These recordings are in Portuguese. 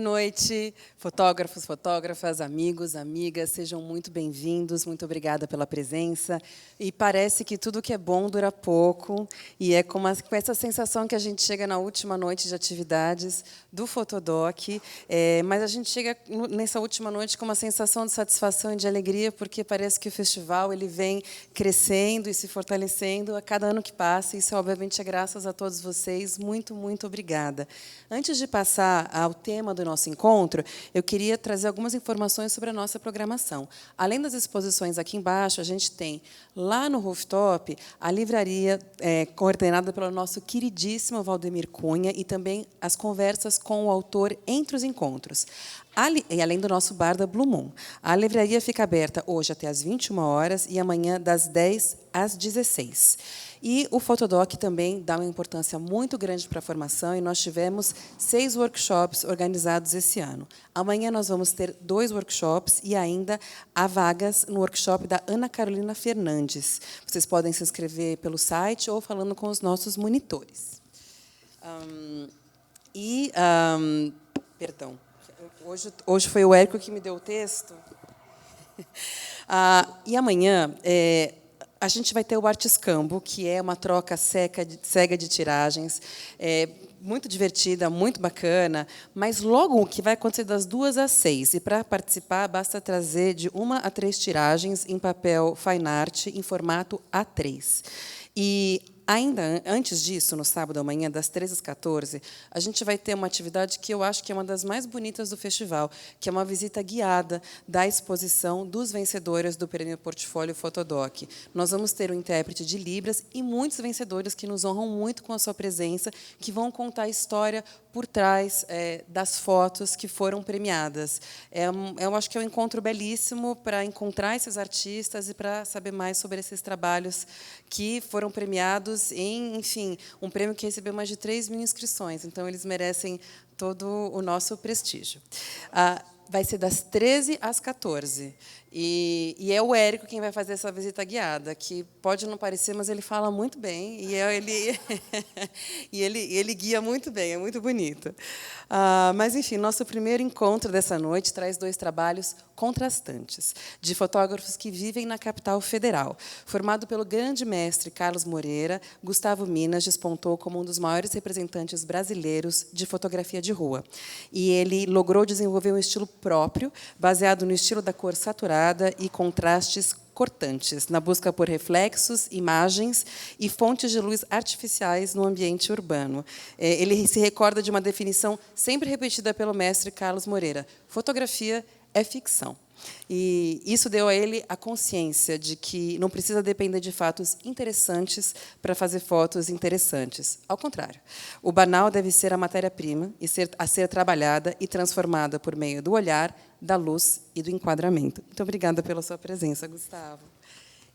noite, fotógrafos, fotógrafas, amigos, amigas, sejam muito bem-vindos, muito obrigada pela presença. E parece que tudo que é bom dura pouco, e é com essa sensação que a gente chega na última noite de atividades do Fotodoc, mas a gente chega nessa última noite com uma sensação de satisfação e de alegria, porque parece que o festival ele vem crescendo e se fortalecendo a cada ano que passa, e isso, obviamente, é graças a todos vocês. Muito, muito obrigada. Antes de passar ao tema do nosso encontro, eu queria trazer algumas informações sobre a nossa programação. Além das exposições aqui embaixo, a gente tem, lá no rooftop, a livraria coordenada pelo nosso queridíssimo Valdemir Cunha e também as conversas com o autor entre os encontros. E além do nosso bar da Blue Moon. A livraria fica aberta hoje até às 21 horas e amanhã das 10 às 16. E o Fotodoc também dá uma importância muito grande para a formação, e nós tivemos 6 workshops organizados esse ano. Amanhã nós vamos ter 2 workshops e ainda há vagas no workshop da Ana Carolina Fernandes. Vocês podem se inscrever pelo site ou falando com os nossos monitores. Perdão. Hoje foi o Érico que me deu o texto. E amanhã a gente vai ter o Artiscambo, que é uma troca cega de tiragens, muito divertida, muito bacana, mas logo o que vai acontecer das 2 às 6. E para participar, basta trazer de 1 a 3 tiragens em papel fine art em formato A3. E ainda antes disso, no sábado amanhã, das 13 às 14, a gente vai ter uma atividade que eu acho que é uma das mais bonitas do festival, que é uma visita guiada da exposição dos vencedores do Prêmio Portfólio Fotodoc. Nós vamos ter um intérprete de Libras e muitos vencedores que nos honram muito com a sua presença, que vão contar a história por trás das fotos que foram premiadas. Eu acho que é um encontro belíssimo para encontrar esses artistas e para saber mais sobre esses trabalhos que foram premiados em, enfim, um prêmio que recebeu mais de 3 mil inscrições. Então, eles merecem todo o nosso prestígio. Vai ser das 13 às 14. E é o Érico quem vai fazer essa visita guiada, que pode não parecer, mas ele fala muito bem, e ele guia muito bem, é muito bonito. Mas, enfim, nosso primeiro encontro dessa noite traz 2 trabalhos contrastantes, de fotógrafos que vivem na capital federal. Formado pelo grande mestre Carlos Moreira, Gustavo Minas despontou como um dos maiores representantes brasileiros de fotografia de rua. E ele logrou desenvolver um estilo próprio, baseado no estilo da cor saturada e contrastes cortantes, na busca por reflexos, imagens e fontes de luz artificiais no ambiente urbano. Ele se recorda de uma definição sempre repetida pelo mestre Carlos Moreira: fotografia é ficção. E isso deu a ele a consciência de que não precisa depender de fatos interessantes para fazer fotos interessantes. Ao contrário, o banal deve ser a matéria-prima a ser trabalhada e transformada por meio do olhar, da luz e do enquadramento. Muito obrigada pela sua presença, Gustavo.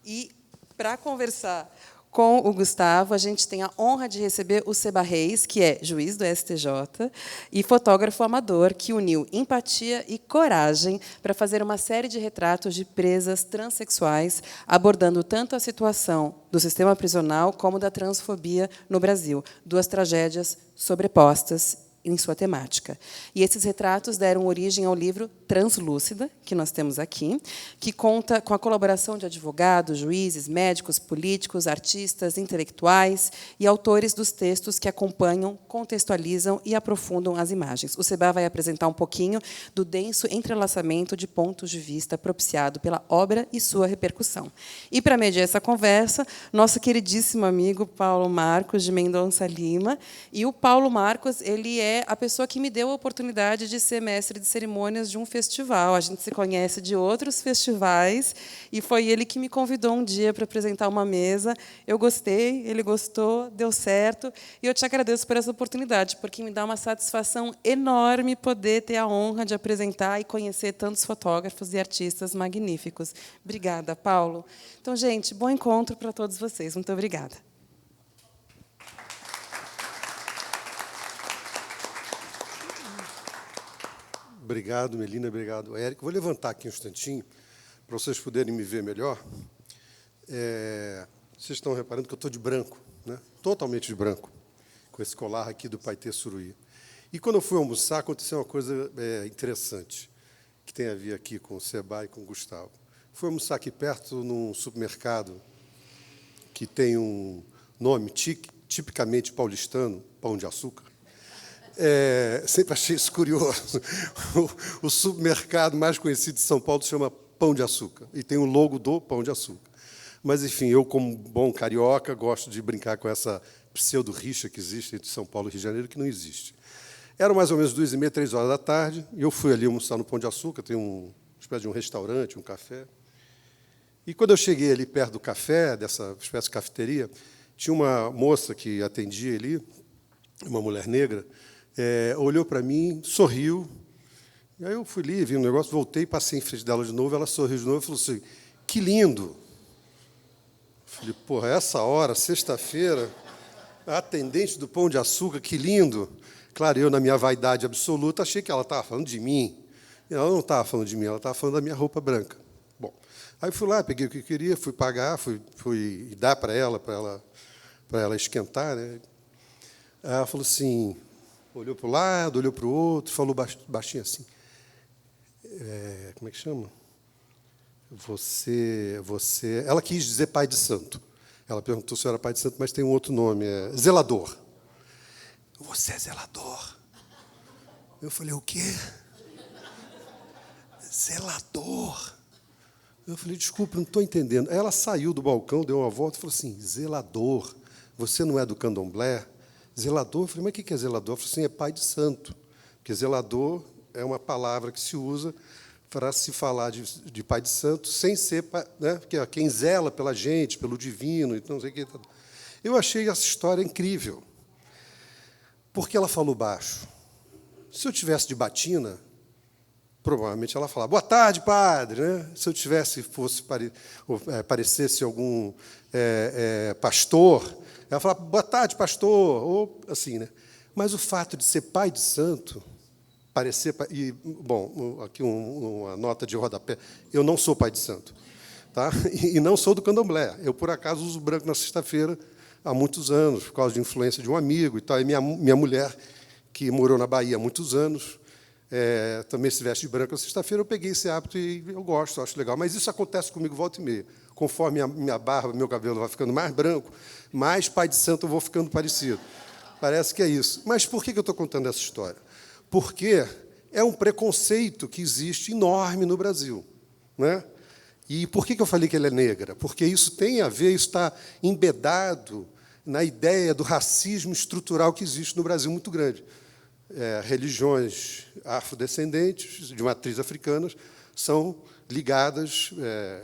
E, para conversar com o Gustavo, a gente tem a honra de receber o Seba Reis, que é juiz do STJ e fotógrafo amador, que uniu empatia e coragem para fazer uma série de retratos de presas transexuais, abordando tanto a situação do sistema prisional como da transfobia no Brasil, 2 tragédias sobrepostas em sua temática. E esses retratos deram origem ao livro Translúcida, que nós temos aqui, que conta com a colaboração de advogados, juízes, médicos, políticos, artistas, intelectuais e autores dos textos que acompanham, contextualizam e aprofundam as imagens. O Seba vai apresentar um pouquinho do denso entrelaçamento de pontos de vista propiciado pela obra e sua repercussão. E, para mediar essa conversa, nosso queridíssimo amigo Paulo Marcos, de Mendonça Lima. E o Paulo Marcos, ele é a pessoa que me deu a oportunidade de ser mestre de cerimônias de um festival. A gente se conhece de outros festivais, e foi ele que me convidou um dia para apresentar uma mesa. Eu gostei, ele gostou, deu certo, e eu te agradeço por essa oportunidade, porque me dá uma satisfação enorme poder ter a honra de apresentar e conhecer tantos fotógrafos e artistas magníficos. Obrigada, Paulo. Então, gente, bom encontro para todos vocês. Muito obrigada. Obrigado, Melina. Obrigado, Érico. Vou levantar aqui um instantinho para vocês poderem me ver melhor. Vocês estão reparando que eu estou de branco, né? Totalmente de branco, com esse colar aqui do Paetê Suruí. E, quando eu fui almoçar, aconteceu uma coisa interessante, que tem a ver aqui com o Seba e com o Gustavo. Fui almoçar aqui perto, num supermercado que tem um nome tipicamente paulistano, Pão de Açúcar. Sempre achei isso curioso. O supermercado mais conhecido de São Paulo se chama Pão de Açúcar, e tem o logo do Pão de Açúcar. Mas, enfim, eu, como bom carioca, gosto de brincar com essa pseudo-rixa que existe entre São Paulo e Rio de Janeiro, que não existe. Era mais ou menos 2h30, 3 horas da tarde, e eu fui ali almoçar no Pão de Açúcar, tem uma espécie de um restaurante, um café. E, quando eu cheguei ali perto do café, dessa espécie de cafeteria, tinha uma moça que atendia ali, uma mulher negra, olhou para mim, sorriu. E aí eu fui ali, vi um negócio, voltei, passei em frente dela de novo, ela sorriu de novo e falou assim, que lindo. Eu falei, porra, essa hora, sexta-feira, a atendente do Pão de Açúcar, que lindo. Claro, eu, na minha vaidade absoluta, achei que ela estava falando de mim. E ela não estava falando de mim, ela estava falando da minha roupa branca. Bom, aí fui lá, peguei o que eu queria, fui pagar, fui dar para ela esquentar, né? Aí ela falou assim, olhou para o lado, olhou para o outro, falou baixinho assim, como é que chama? Você... Ela quis dizer pai de santo. Ela perguntou se eu era pai de santo, mas tem um outro nome, zelador. Você é zelador? Eu falei, o quê? Zelador? Eu falei, desculpa, não estou entendendo. Aí ela saiu do balcão, deu uma volta e falou assim, zelador, você não é do candomblé? Zelador? Eu falei, mas o que é zelador? Ela falou assim, é pai de santo. Porque zelador é uma palavra que se usa para se falar de pai de santo, sem ser, né, porque quem zela pela gente, pelo divino, então, não sei o que. Eu achei essa história incrível. Porque ela falou baixo. Se eu tivesse de batina, provavelmente ela falava, boa tarde, padre. Né? Se eu parecesse algum pastor, ela falava, boa tarde, pastor, ou assim, né? Mas o fato de ser pai de santo, parecer... E, bom, aqui uma nota de rodapé, eu não sou pai de santo, tá? E não sou do candomblé. Eu, por acaso, uso branco na sexta-feira, há muitos anos, por causa de influência de um amigo e tal. E minha mulher, que morou na Bahia há muitos anos, também se veste de branco na sexta-feira. Eu peguei esse hábito e eu gosto, acho legal. Mas isso acontece comigo volta e meia. Conforme a minha barba, meu cabelo vai ficando mais branco, mais pai de santo eu vou ficando parecido. Parece que é isso. Mas por que eu estou contando essa história? Porque é um preconceito que existe enorme no Brasil, né? E por que eu falei que ela é negra? Porque isso tem a ver, isso está embedado na ideia do racismo estrutural que existe no Brasil muito grande. Religiões afrodescendentes, de matriz africana, são ligadas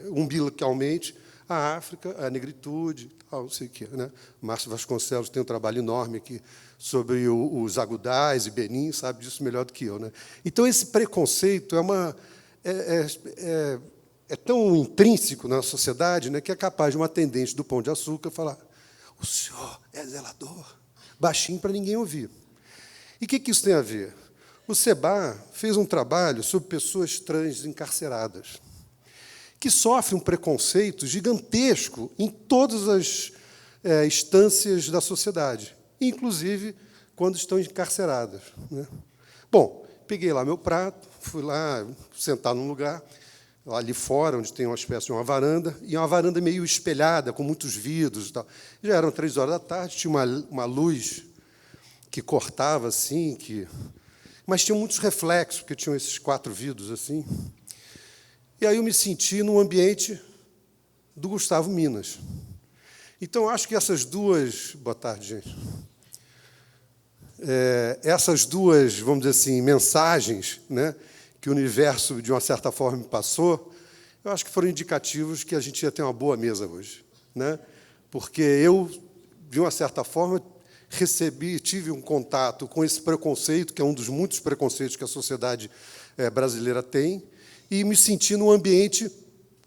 umbilicalmente à África, à negritude, tal, não sei o quê, né? Márcio Vasconcelos tem um trabalho enorme aqui sobre os agudais e Benin, sabe disso melhor do que eu, né? Então, esse preconceito é tão intrínseco na sociedade, né, que é capaz de uma atendente do Pão de Açúcar falar, o senhor é zelador, baixinho para ninguém ouvir. E o que isso tem a ver? O Seba fez um trabalho sobre pessoas trans encarceradas, que sofrem um preconceito gigantesco em todas as instâncias da sociedade, inclusive quando estão encarceradas, né? Bom, peguei lá meu prato, fui lá sentar num lugar, ali fora, onde tem uma espécie de uma varanda, e uma varanda meio espelhada, com muitos vidros e tal. Já eram 3 horas da tarde, tinha uma luz que cortava assim, mas tinha muitos reflexos, porque tinham esses 4 vidros assim. E aí eu me senti no ambiente do Gustavo Minas. Então, acho que essas duas... Boa tarde, gente. Essas duas, vamos dizer assim, mensagens, né, que o universo, de uma certa forma, me passou, eu acho que foram indicativos que a gente ia ter uma boa mesa hoje, né? Porque eu, de uma certa forma, tive um contato com esse preconceito, que é um dos muitos preconceitos que a sociedade brasileira tem, e me senti no ambiente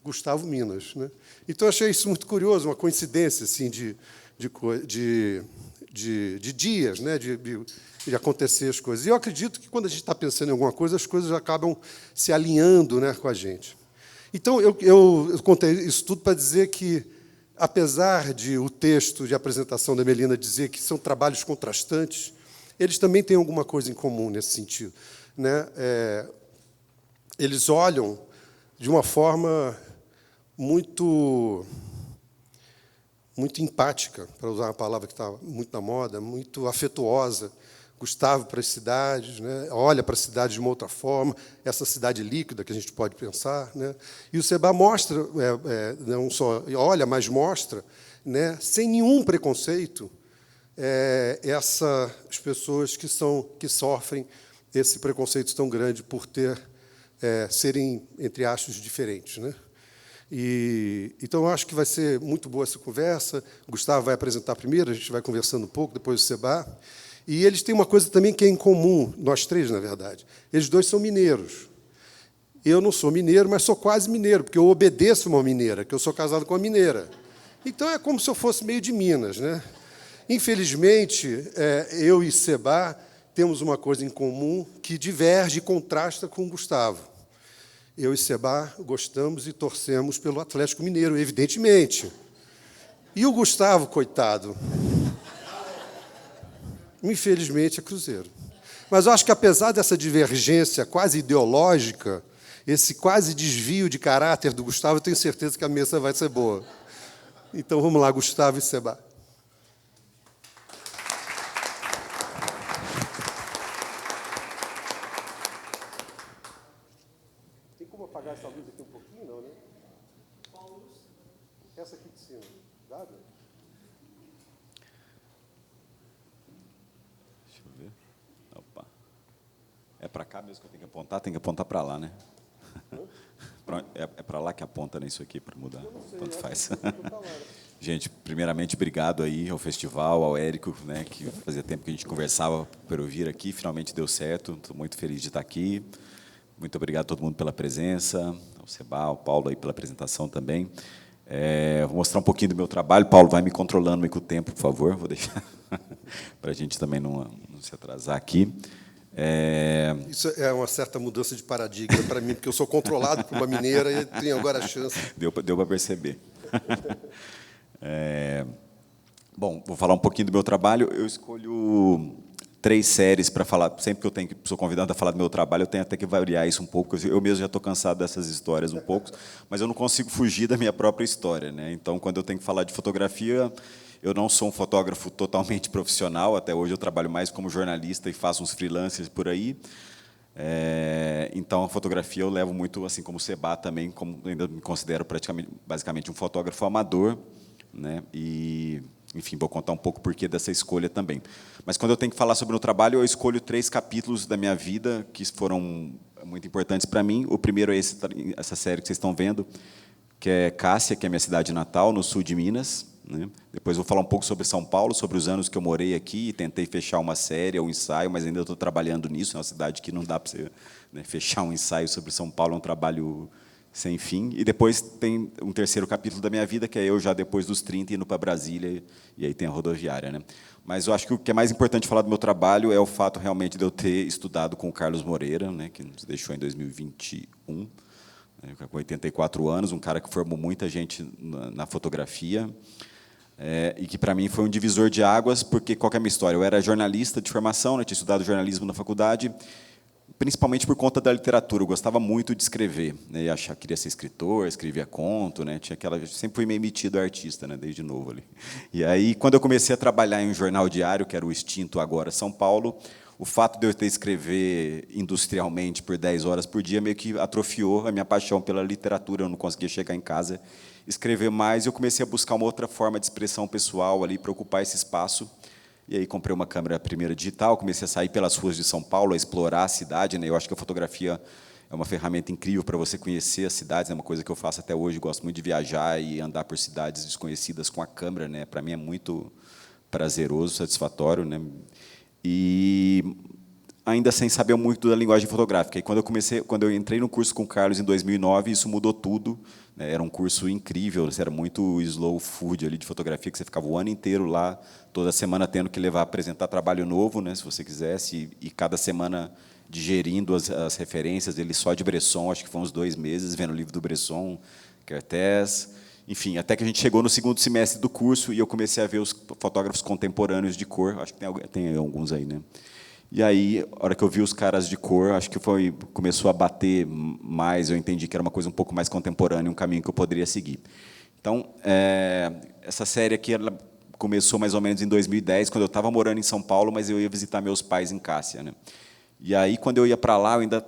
Gustavo Minas, né? Então, achei isso muito curioso, uma coincidência assim, de dias, né, de acontecer as coisas. E eu acredito que, quando a gente está pensando em alguma coisa, as coisas acabam se alinhando, né, com a gente. Então, eu contei isso tudo para dizer que, apesar de o texto de apresentação da Melina dizer que são trabalhos contrastantes, eles também têm alguma coisa em comum nesse sentido, né? Eles olham de uma forma muito empática, para usar uma palavra que está muito na moda, muito afetuosa. Gustavo para as cidades, né? Olha para a cidade de uma outra forma, essa cidade líquida que a gente pode pensar, né? E o Seba mostra, não só olha, mas mostra, né, sem nenhum preconceito, as pessoas que sofrem esse preconceito tão grande por serem, entre aspas, diferentes, né? Então, eu acho que vai ser muito boa essa conversa. O Gustavo vai apresentar primeiro, a gente vai conversando um pouco, depois o Seba. E eles têm uma coisa também que é em comum, nós três, na verdade. Eles dois são mineiros. Eu não sou mineiro, mas sou quase mineiro, porque eu obedeço uma mineira, que eu sou casado com uma mineira. Então, é como se eu fosse meio de Minas, né? Infelizmente, eu e Seba temos uma coisa em comum que diverge e contrasta com o Gustavo. Eu e Seba gostamos e torcemos pelo Atlético Mineiro, evidentemente. E o Gustavo, coitado, infelizmente, é Cruzeiro. Mas eu acho que, apesar dessa divergência quase ideológica, esse quase desvio de caráter do Gustavo, eu tenho certeza que a mesa vai ser boa. Então, vamos lá, Gustavo e Seba. Tem como apagar essa luz aqui um pouquinho, não, né? Essa aqui de cima, dá? Deixa eu ver. Opa. É para cá mesmo que eu tenho que apontar? Tem que apontar para lá, né? É para lá que aponta nisso aqui para mudar. Tanto faz. Gente, primeiramente, obrigado aí ao festival, ao Érico, né, que fazia tempo que a gente conversava para eu vir aqui, finalmente deu certo. Estou muito feliz de estar aqui. Muito obrigado a todo mundo pela presença, ao Seba, ao Paulo aí pela apresentação também. Vou mostrar um pouquinho do meu trabalho. Paulo, vai me controlando aí com o tempo, por favor. Vou deixar para a gente também não se atrasar aqui. Isso é uma certa mudança de paradigma para mim, porque eu sou controlado por uma mineira e tenho agora a chance. Deu para perceber. Bom, vou falar um pouquinho do meu trabalho. Eu escolho 3 séries para falar. Sempre que sou convidado a falar do meu trabalho, eu tenho até que variar isso um pouco. Eu mesmo já estou cansado dessas histórias um pouco, mas eu não consigo fugir da minha própria história, né? Então, quando eu tenho que falar de fotografia, eu não sou um fotógrafo totalmente profissional. Até hoje eu trabalho mais como jornalista e faço uns freelancers por aí. Então, a fotografia eu levo muito, assim como o Seba também, como ainda me considero basicamente um fotógrafo amador, né? E, enfim, vou contar um pouco o porquê dessa escolha também. Mas, quando eu tenho que falar sobre o meu trabalho, eu escolho 3 capítulos da minha vida que foram muito importantes para mim. O primeiro é essa série que vocês estão vendo, que é Cássia, que é a minha cidade natal, no sul de Minas, né? Depois vou falar um pouco sobre São Paulo, sobre os anos que eu morei aqui, e tentei fechar uma série ou um ensaio, mas ainda estou trabalhando nisso. É uma cidade que não dá para você, né, fechar um ensaio sobre São Paulo, é um trabalho sem fim. E depois tem um terceiro capítulo da minha vida, que é eu já depois dos 30 indo para Brasília, e aí tem a rodoviária, né? Mas eu acho que o que é mais importante falar do meu trabalho é o fato realmente de eu ter estudado com o Carlos Moreira, né, que nos deixou em 2021, né, com 84 anos, um cara que formou muita gente na fotografia. E que, para mim, foi um divisor de águas, porque, qual que é a minha história? Eu era jornalista de formação, né, tinha estudado jornalismo na faculdade, principalmente por conta da literatura. Eu gostava muito de escrever, né, queria ser escritor, escrevia conto, né, sempre fui meio metido artista, né, desde novo ali. E aí, quando eu comecei a trabalhar em um jornal diário, que era o extinto Agora São Paulo, o fato de eu ter escrever industrialmente por 10 horas por dia meio que atrofiou a minha paixão pela literatura. Eu não conseguia chegar em casa escrever mais, e eu comecei a buscar uma outra forma de expressão pessoal ali para ocupar esse espaço. E aí comprei uma câmera primeira digital, comecei a sair pelas ruas de São Paulo, a explorar a cidade, né? Eu acho que a fotografia é uma ferramenta incrível para você conhecer as cidades, é uma coisa que eu faço até hoje. Gosto muito de viajar e andar por cidades desconhecidas com a câmera, né? Para mim é muito prazeroso, satisfatório, né? E ainda sem saber muito da linguagem fotográfica. E quando eu entrei no curso com o Carlos em 2009, isso mudou tudo. Era um curso incrível, era muito slow food ali de fotografia, que você ficava o ano inteiro lá, toda semana tendo que apresentar trabalho novo, né, se você quisesse, e cada semana digerindo as referências dele só de Bresson. Acho que foram uns 2 meses vendo o livro do Bresson, Kertész. enfim, até que a gente chegou no segundo semestre do curso e eu comecei a ver os fotógrafos contemporâneos de cor, acho que tem alguns aí, né? E aí, a hora que eu vi os caras de cor, acho que começou a bater mais, eu entendi que era uma coisa um pouco mais contemporânea, um caminho que eu poderia seguir. Então, essa série aqui, ela começou mais ou menos em 2010, quando eu estava morando em São Paulo, mas eu ia visitar meus pais em Cássia, né? E aí, quando eu ia para lá, eu ainda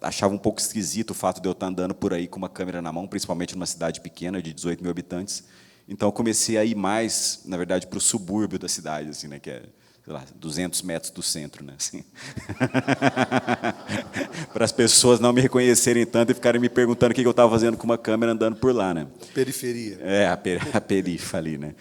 achava um pouco esquisito o fato de eu estar andando por aí com uma câmera na mão, principalmente numa cidade pequena, de 18 mil habitantes. Então, eu comecei a ir mais, na verdade, para o subúrbio da cidade, assim, né, que é, sei lá, 200 metros do centro, né, assim. Para as pessoas não me reconhecerem tanto e ficarem me perguntando o que eu estava fazendo com uma câmera andando por lá, né? Periferia. A perifa ali, né?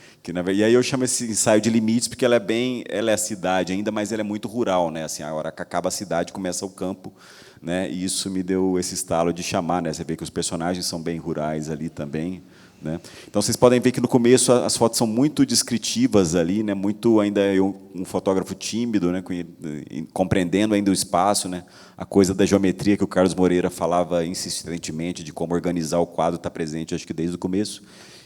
E aí eu chamo esse ensaio de limites porque ela é a cidade ainda, mas ela é muito rural, né? Assim, a hora que acaba a cidade começa o campo, né? E isso me deu esse estalo de chamar, né? Você vê que os personagens são bem rurais ali também, né? Então vocês podem ver que no começo as fotos são muito descritivas ali, né? Muito ainda um fotógrafo tímido, né? Compreendendo ainda o espaço, né? A coisa da geometria que o Carlos Moreira falava insistentemente de como organizar o quadro está presente, acho que desde o começo.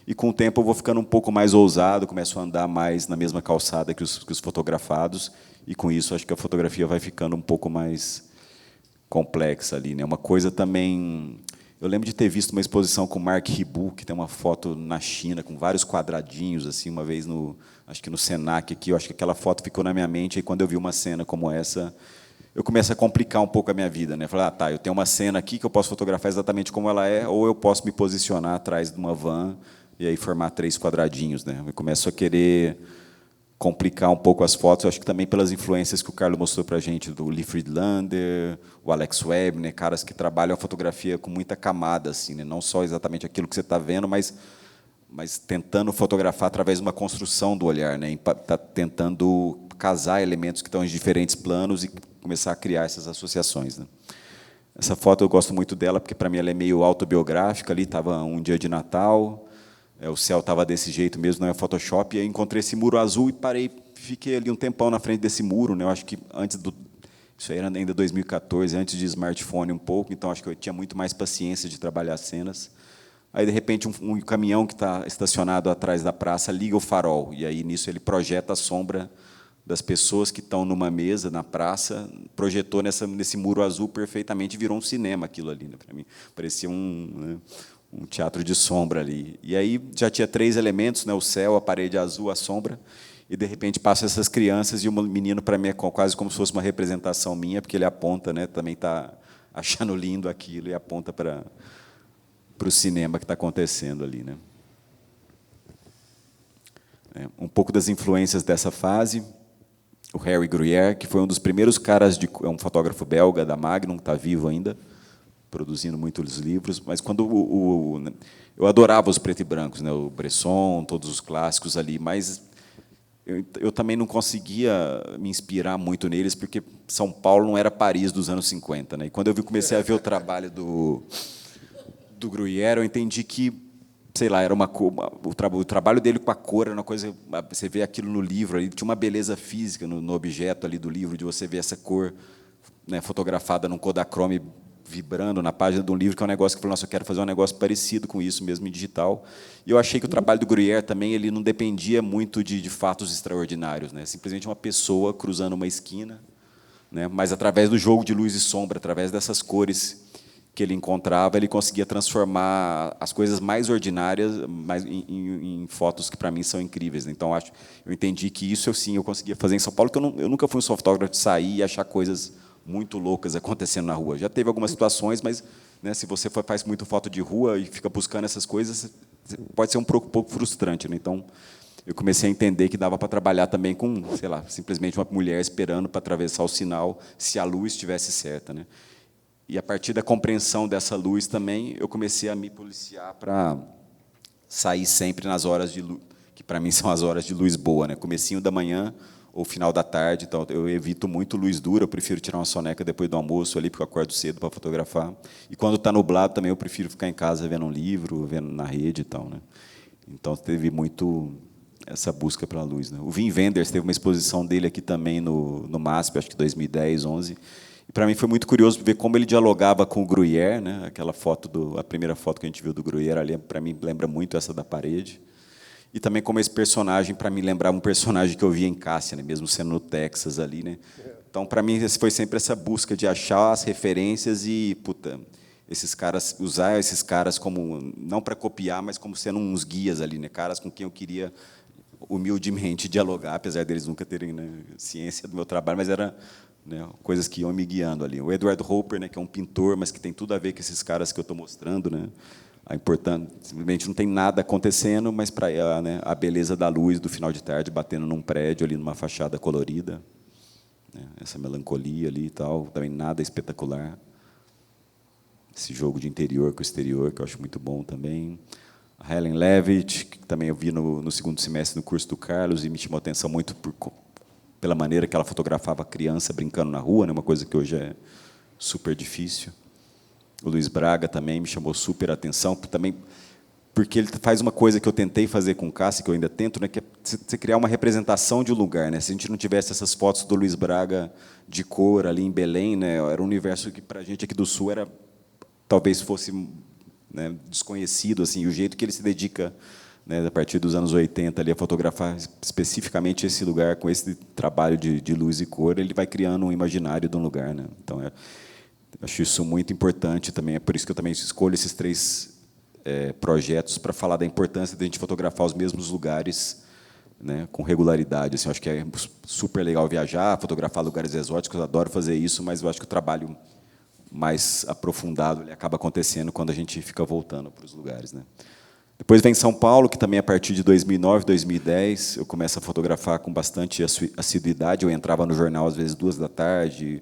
E com o tempo eu vou ficando um pouco mais ousado, começo a andar mais na mesma calçada que os fotografados, e com isso acho que a fotografia vai ficando um pouco mais complexa ali, né? Uma coisa também, eu lembro de ter visto uma exposição com o Mark Ribot, que tem uma foto na China com vários quadradinhos assim, uma vez acho que no Senac aqui, eu acho que aquela foto ficou na minha mente, e quando eu vi uma cena como essa, eu começo a complicar um pouco a minha vida, né? Falar, tá, eu tenho uma cena aqui que eu posso fotografar exatamente como ela é, ou eu posso me posicionar atrás de uma van e aí formar 3 quadradinhos, né? Eu começo a querer complicar um pouco as fotos, eu acho que também pelas influências que o Carlos mostrou para a gente, do Lee Friedlander, o Alex Webb, né? Caras que trabalham a fotografia com muita camada, assim, né? Não só exatamente aquilo que você está vendo, mas tentando fotografar através de uma construção do olhar, né? Tá tentando casar elementos que estão em diferentes planos e começar a criar essas associações, né? Essa foto eu gosto muito dela, porque, para mim, ela é meio autobiográfica. Ali estava um dia de Natal, o céu estava desse jeito mesmo, não é Photoshop, e aí encontrei esse muro azul e parei, fiquei ali um tempão na frente desse muro, né? Eu acho que isso aí era ainda 2014, antes de smartphone um pouco, então acho que eu tinha muito mais paciência de trabalhar cenas. Aí, de repente, um caminhão que está estacionado atrás da praça liga o farol, e aí, nisso, ele projeta a sombra das pessoas que estão numa mesa na praça, projetou nesse muro azul perfeitamente, virou um cinema aquilo ali, né, para mim. Parecia um teatro de sombra ali. E aí já tinha 3 elementos, né, o céu, a parede azul, a sombra, e, de repente, passam essas crianças, e o menino, para mim, é quase como se fosse uma representação minha, porque ele aponta, né, também está achando lindo aquilo, e aponta para o cinema que está acontecendo ali, né? Um pouco das influências dessa fase, o Harry Gruyère, que foi um dos primeiros caras, é um fotógrafo belga da Magnum, que está vivo ainda, produzindo muitos livros, mas quando eu adorava os preto e brancos, né, o Bresson, todos os clássicos ali, mas eu também não conseguia me inspirar muito neles, porque São Paulo não era Paris dos anos 50, né? E quando eu comecei a ver o trabalho do Gruyère, eu entendi que, sei lá, era o trabalho dele com a cor era uma coisa, você vê aquilo no livro, ali, tinha uma beleza física no objeto ali do livro, de você ver essa cor, né, fotografada num Kodachrome vibrando na página de um livro, que é um negócio que eu falei, nossa, eu quero fazer um negócio parecido com isso mesmo em digital. E eu achei que o trabalho do Gruyère também ele não dependia muito de fatos extraordinários, né? Simplesmente uma pessoa cruzando uma esquina, né? Mas através do jogo de luz e sombra, através dessas cores que ele encontrava, ele conseguia transformar as coisas mais ordinárias em fotos que, para mim, são incríveis. Então, eu entendi que isso eu conseguia fazer em São Paulo, porque eu nunca fui um fotógrafo de sair e achar coisas muito loucas acontecendo na rua. Já teve algumas situações, mas, né, se você faz muito foto de rua e fica buscando essas coisas, pode ser um pouco frustrante, né? Então, eu comecei a entender que dava para trabalhar também com, sei lá, simplesmente uma mulher esperando para atravessar o sinal, se a luz estivesse certa, né? E, a partir da compreensão dessa luz também, eu comecei a me policiar para sair sempre nas horas de luz, que, para mim, são as horas de luz boa, né? Comecinho da manhã ou final da tarde. Então, eu evito muito luz dura, eu prefiro tirar uma soneca depois do almoço, ali, porque eu acordo cedo para fotografar. E, quando está nublado, também eu prefiro ficar em casa vendo um livro, vendo na rede e tal, né? Então, teve muito essa busca pela luz, né? O Wim Wenders teve uma exposição dele aqui também no MASP, acho que 2010, 11, E para mim foi muito curioso ver como ele dialogava com o Gruyère, né? Aquela foto a primeira foto que a gente viu do Gruyère ali, para mim lembra muito essa da parede. E também como esse personagem, para mim, lembrava um personagem que eu via em Cássia, né? Mesmo sendo no Texas ali, né? Então, para mim, foi sempre essa busca de achar as referências e, puta, esses caras, usar esses caras como, não para copiar, mas como sendo uns guias ali, né? Caras com quem eu queria humildemente dialogar, apesar deles nunca terem, né, ciência do meu trabalho, mas era, né, coisas que iam me guiando ali. O Edward Hopper, né, que é um pintor, mas que tem tudo a ver com esses caras que eu estou mostrando, né? A importante, simplesmente não tem nada acontecendo, mas para, né, a beleza da luz do final de tarde batendo num prédio ali numa fachada colorida, né, essa melancolia ali e tal, também nada espetacular. Esse jogo de interior com exterior que eu acho muito bom também. A Helen Levitt, que também eu vi no segundo semestre no curso do Carlos e me chamou a atenção muito pela maneira que ela fotografava a criança brincando na rua, né, uma coisa que hoje é super difícil. O Luiz Braga também me chamou super atenção, também porque ele faz uma coisa que eu tentei fazer com o Cássio, que eu ainda tento, né, que é você criar uma representação de um lugar, né? Se a gente não tivesse essas fotos do Luiz Braga de cor ali em Belém, né, era um universo que para a gente aqui do Sul era talvez fosse, né, desconhecido, assim, e o jeito que ele se dedica, né, a partir dos anos 80 ali a fotografar especificamente esse lugar com esse trabalho de luz e cor, ele vai criando um imaginário de um lugar, né? Então acho isso muito importante também, é por isso que eu também escolho esses três projetos para falar da importância de a gente fotografar os mesmos lugares, né, com regularidade. Assim, eu acho que é super legal viajar, fotografar lugares exóticos, eu adoro fazer isso, mas eu acho que o trabalho mais aprofundado ele acaba acontecendo quando a gente fica voltando para os lugares, né? Depois vem São Paulo, que também a partir de 2009, 2010, eu começo a fotografar com bastante assiduidade. Eu entrava no jornal às vezes 2 da tarde,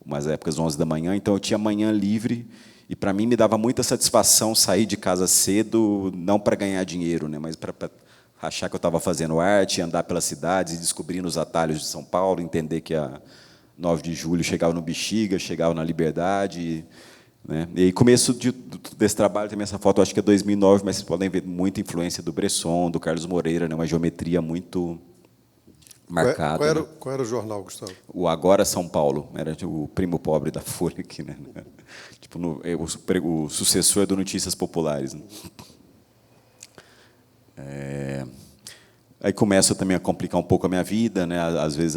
umas épocas 11 da manhã, então eu tinha manhã livre e para mim me dava muita satisfação sair de casa cedo, não para ganhar dinheiro, né, mas para achar que eu estava fazendo arte, andar pelas cidades e descobrindo os atalhos de São Paulo, entender que a 9 de julho chegava no Bexiga, chegava na Liberdade, né? E aí, começo desse trabalho, também essa foto, acho que é 2009, mas vocês podem ver muita influência do Bresson, do Carlos Moreira, né? Uma geometria muito marcada. Qual era o jornal, Gustavo? O Agora São Paulo, era o primo pobre da Folha aqui, né? Tipo, o sucessor do Notícias Populares, né? Aí começa também a complicar um pouco a minha vida, né? Às vezes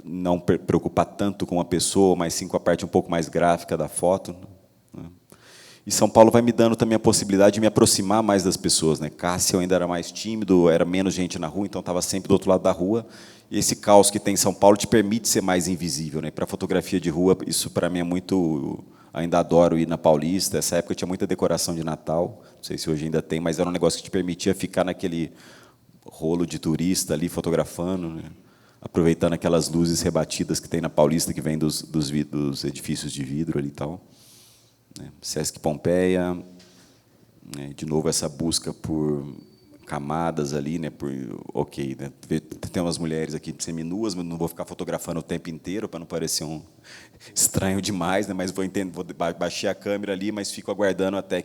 não preocupar tanto com a pessoa, mas sim com a parte um pouco mais gráfica da foto, né? E São Paulo vai me dando também a possibilidade de me aproximar mais das pessoas, né? Cássio eu ainda era mais tímido, era menos gente na rua, então estava sempre do outro lado da rua. E esse caos que tem em São Paulo te permite ser mais invisível, né? Para fotografia de rua, isso para mim é muito. Ainda adoro ir na Paulista. Essa época tinha muita decoração de Natal, não sei se hoje ainda tem, mas era um negócio que te permitia ficar naquele rolo de turista ali fotografando, né? Aproveitando aquelas luzes rebatidas que tem na Paulista, que vem dos edifícios de vidro ali e tal, né? Sesc Pompeia, né? De novo essa busca por camadas ali, né? Ok, né? Tem umas mulheres aqui seminuas, mas não vou ficar fotografando o tempo inteiro para não parecer estranho demais, né? Mas vou baixar a câmera ali, mas fico aguardando até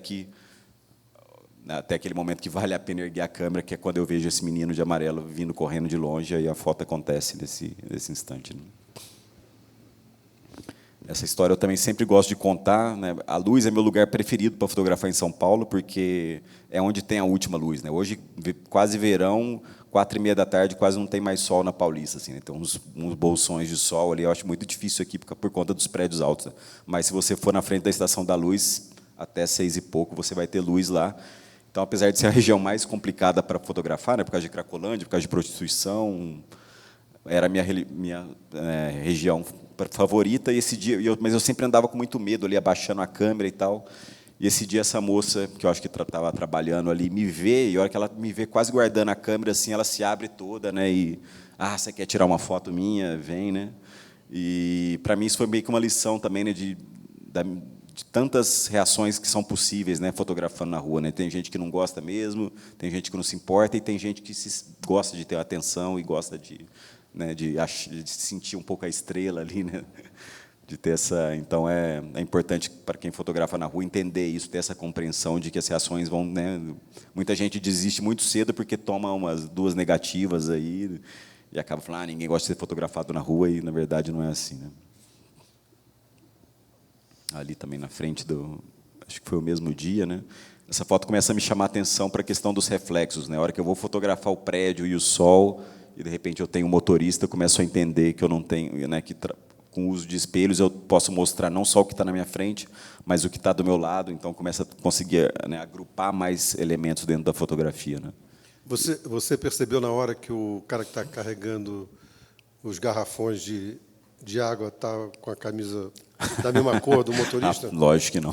aquele momento que vale a pena erguer a câmera, que é quando eu vejo esse menino de amarelo vindo correndo de longe, e a foto acontece nesse instante, né? Essa história eu também sempre gosto de contar, né? A luz é meu lugar preferido para fotografar em São Paulo, porque é onde tem a última luz, né? Hoje, quase verão, 4h30 da tarde, quase não tem mais sol na Paulista, assim, né? Tem uns bolsões de sol ali, eu acho muito difícil aqui por conta dos prédios altos, né? Mas se você for na frente da Estação da Luz, até 6 e pouco, você vai ter luz lá. Então, apesar de ser a região mais complicada para fotografar, né, por causa de Cracolândia, por causa de prostituição, era a minha região favorita. E esse dia, mas eu sempre andava com muito medo ali, abaixando a câmera e tal. E esse dia essa moça, que eu acho que estava trabalhando ali, me vê, e a hora que ela me vê quase guardando a câmera, assim, ela se abre toda, né? E você quer tirar uma foto minha? Vem, né? E para mim isso foi meio que uma lição também, né, de tantas reações que são possíveis, né, fotografando na rua, né? Tem gente que não gosta mesmo, tem gente que não se importa, e tem gente que gosta de ter atenção e gosta né, de sentir um pouco a estrela ali, né? De ter essa. Então é importante para quem fotografa na rua entender isso, ter essa compreensão de que as reações vão, né? Muita gente desiste muito cedo porque toma umas 2 negativas aí e acaba falando, ninguém gosta de ser fotografado na rua, e na verdade não é assim, né? ali também na frente do... Acho que foi o mesmo dia, né? Essa foto começa a me chamar a atenção para a questão dos reflexos, né? A hora que eu vou fotografar o prédio e o sol, e, de repente, eu tenho um motorista, eu começo a entender que eu não tenho... Né, que com o uso de espelhos, eu posso mostrar não só o que está na minha frente, mas o que está do meu lado, então começa a conseguir, né, agrupar mais elementos dentro da fotografia, né? Você percebeu na hora que o cara que está carregando os garrafões de água está com a camisa da mesma cor do motorista? Lógico que não.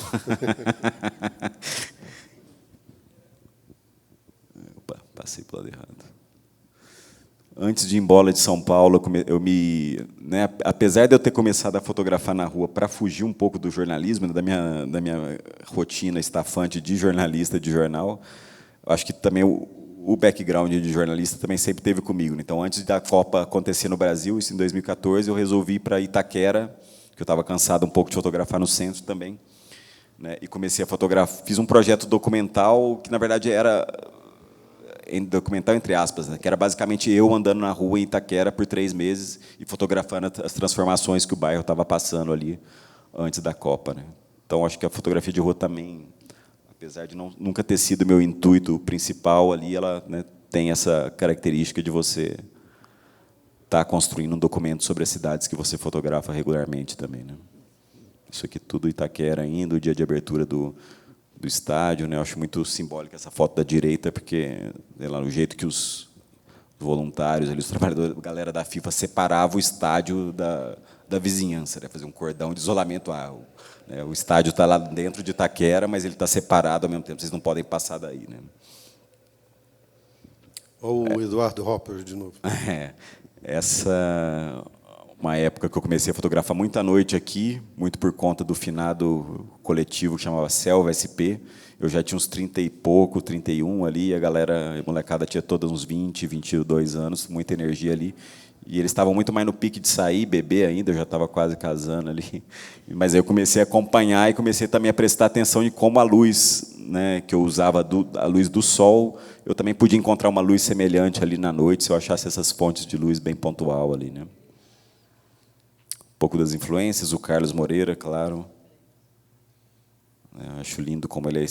Opa, passei para o lado errado. Antes de ir embora de São Paulo, né, apesar de eu ter começado a fotografar na rua para fugir um pouco do jornalismo, né, da minha rotina estafante de jornalista de jornal, acho que também o background de jornalista também sempre teve comigo. Então, antes da Copa acontecer no Brasil, isso em 2014, eu resolvi ir para Itaquera, que eu estava cansado um pouco de fotografar no centro também, né, e comecei a fotografar. Fiz um projeto documental que, na verdade, era documental entre aspas, né, que era basicamente eu andando na rua em Itaquera por 3 meses e fotografando as transformações que o bairro estava passando ali antes da Copa, né. Então, acho que a fotografia de rua também, apesar de nunca ter sido meu intuito principal ali, ela, né, tem essa característica de você estar construindo um documento sobre as cidades que você fotografa regularmente também, né. Isso aqui tudo Itaquera ainda, o dia de abertura do estádio, né? Eu acho muito simbólica essa foto da direita, porque, sei lá, o jeito que os voluntários, ali, os trabalhadores, a galera da FIFA separava o estádio da vizinhança, né? Fazer um cordão de isolamento. Né? O estádio está lá dentro de Itaquera, mas ele está separado ao mesmo tempo. Vocês não podem passar daí, né? Ou o Eduardo Hopper de novo. Essa uma época que eu comecei a fotografar muita noite aqui, muito por conta do finado coletivo que chamava Selva SP. Eu já tinha uns 30 e pouco, 31 ali, a molecada tinha todos uns 20, 22 anos, muita energia ali. E eles estavam muito mais no pique de sair, beber ainda, eu já estava quase casando ali. Mas aí eu comecei a acompanhar e comecei também a prestar atenção em como a luz, né, que eu usava, a luz do sol, eu também podia encontrar uma luz semelhante ali na noite, se eu achasse essas fontes de luz bem pontual ali, né? Um pouco das influências, o Carlos Moreira, claro. Acho lindo como ele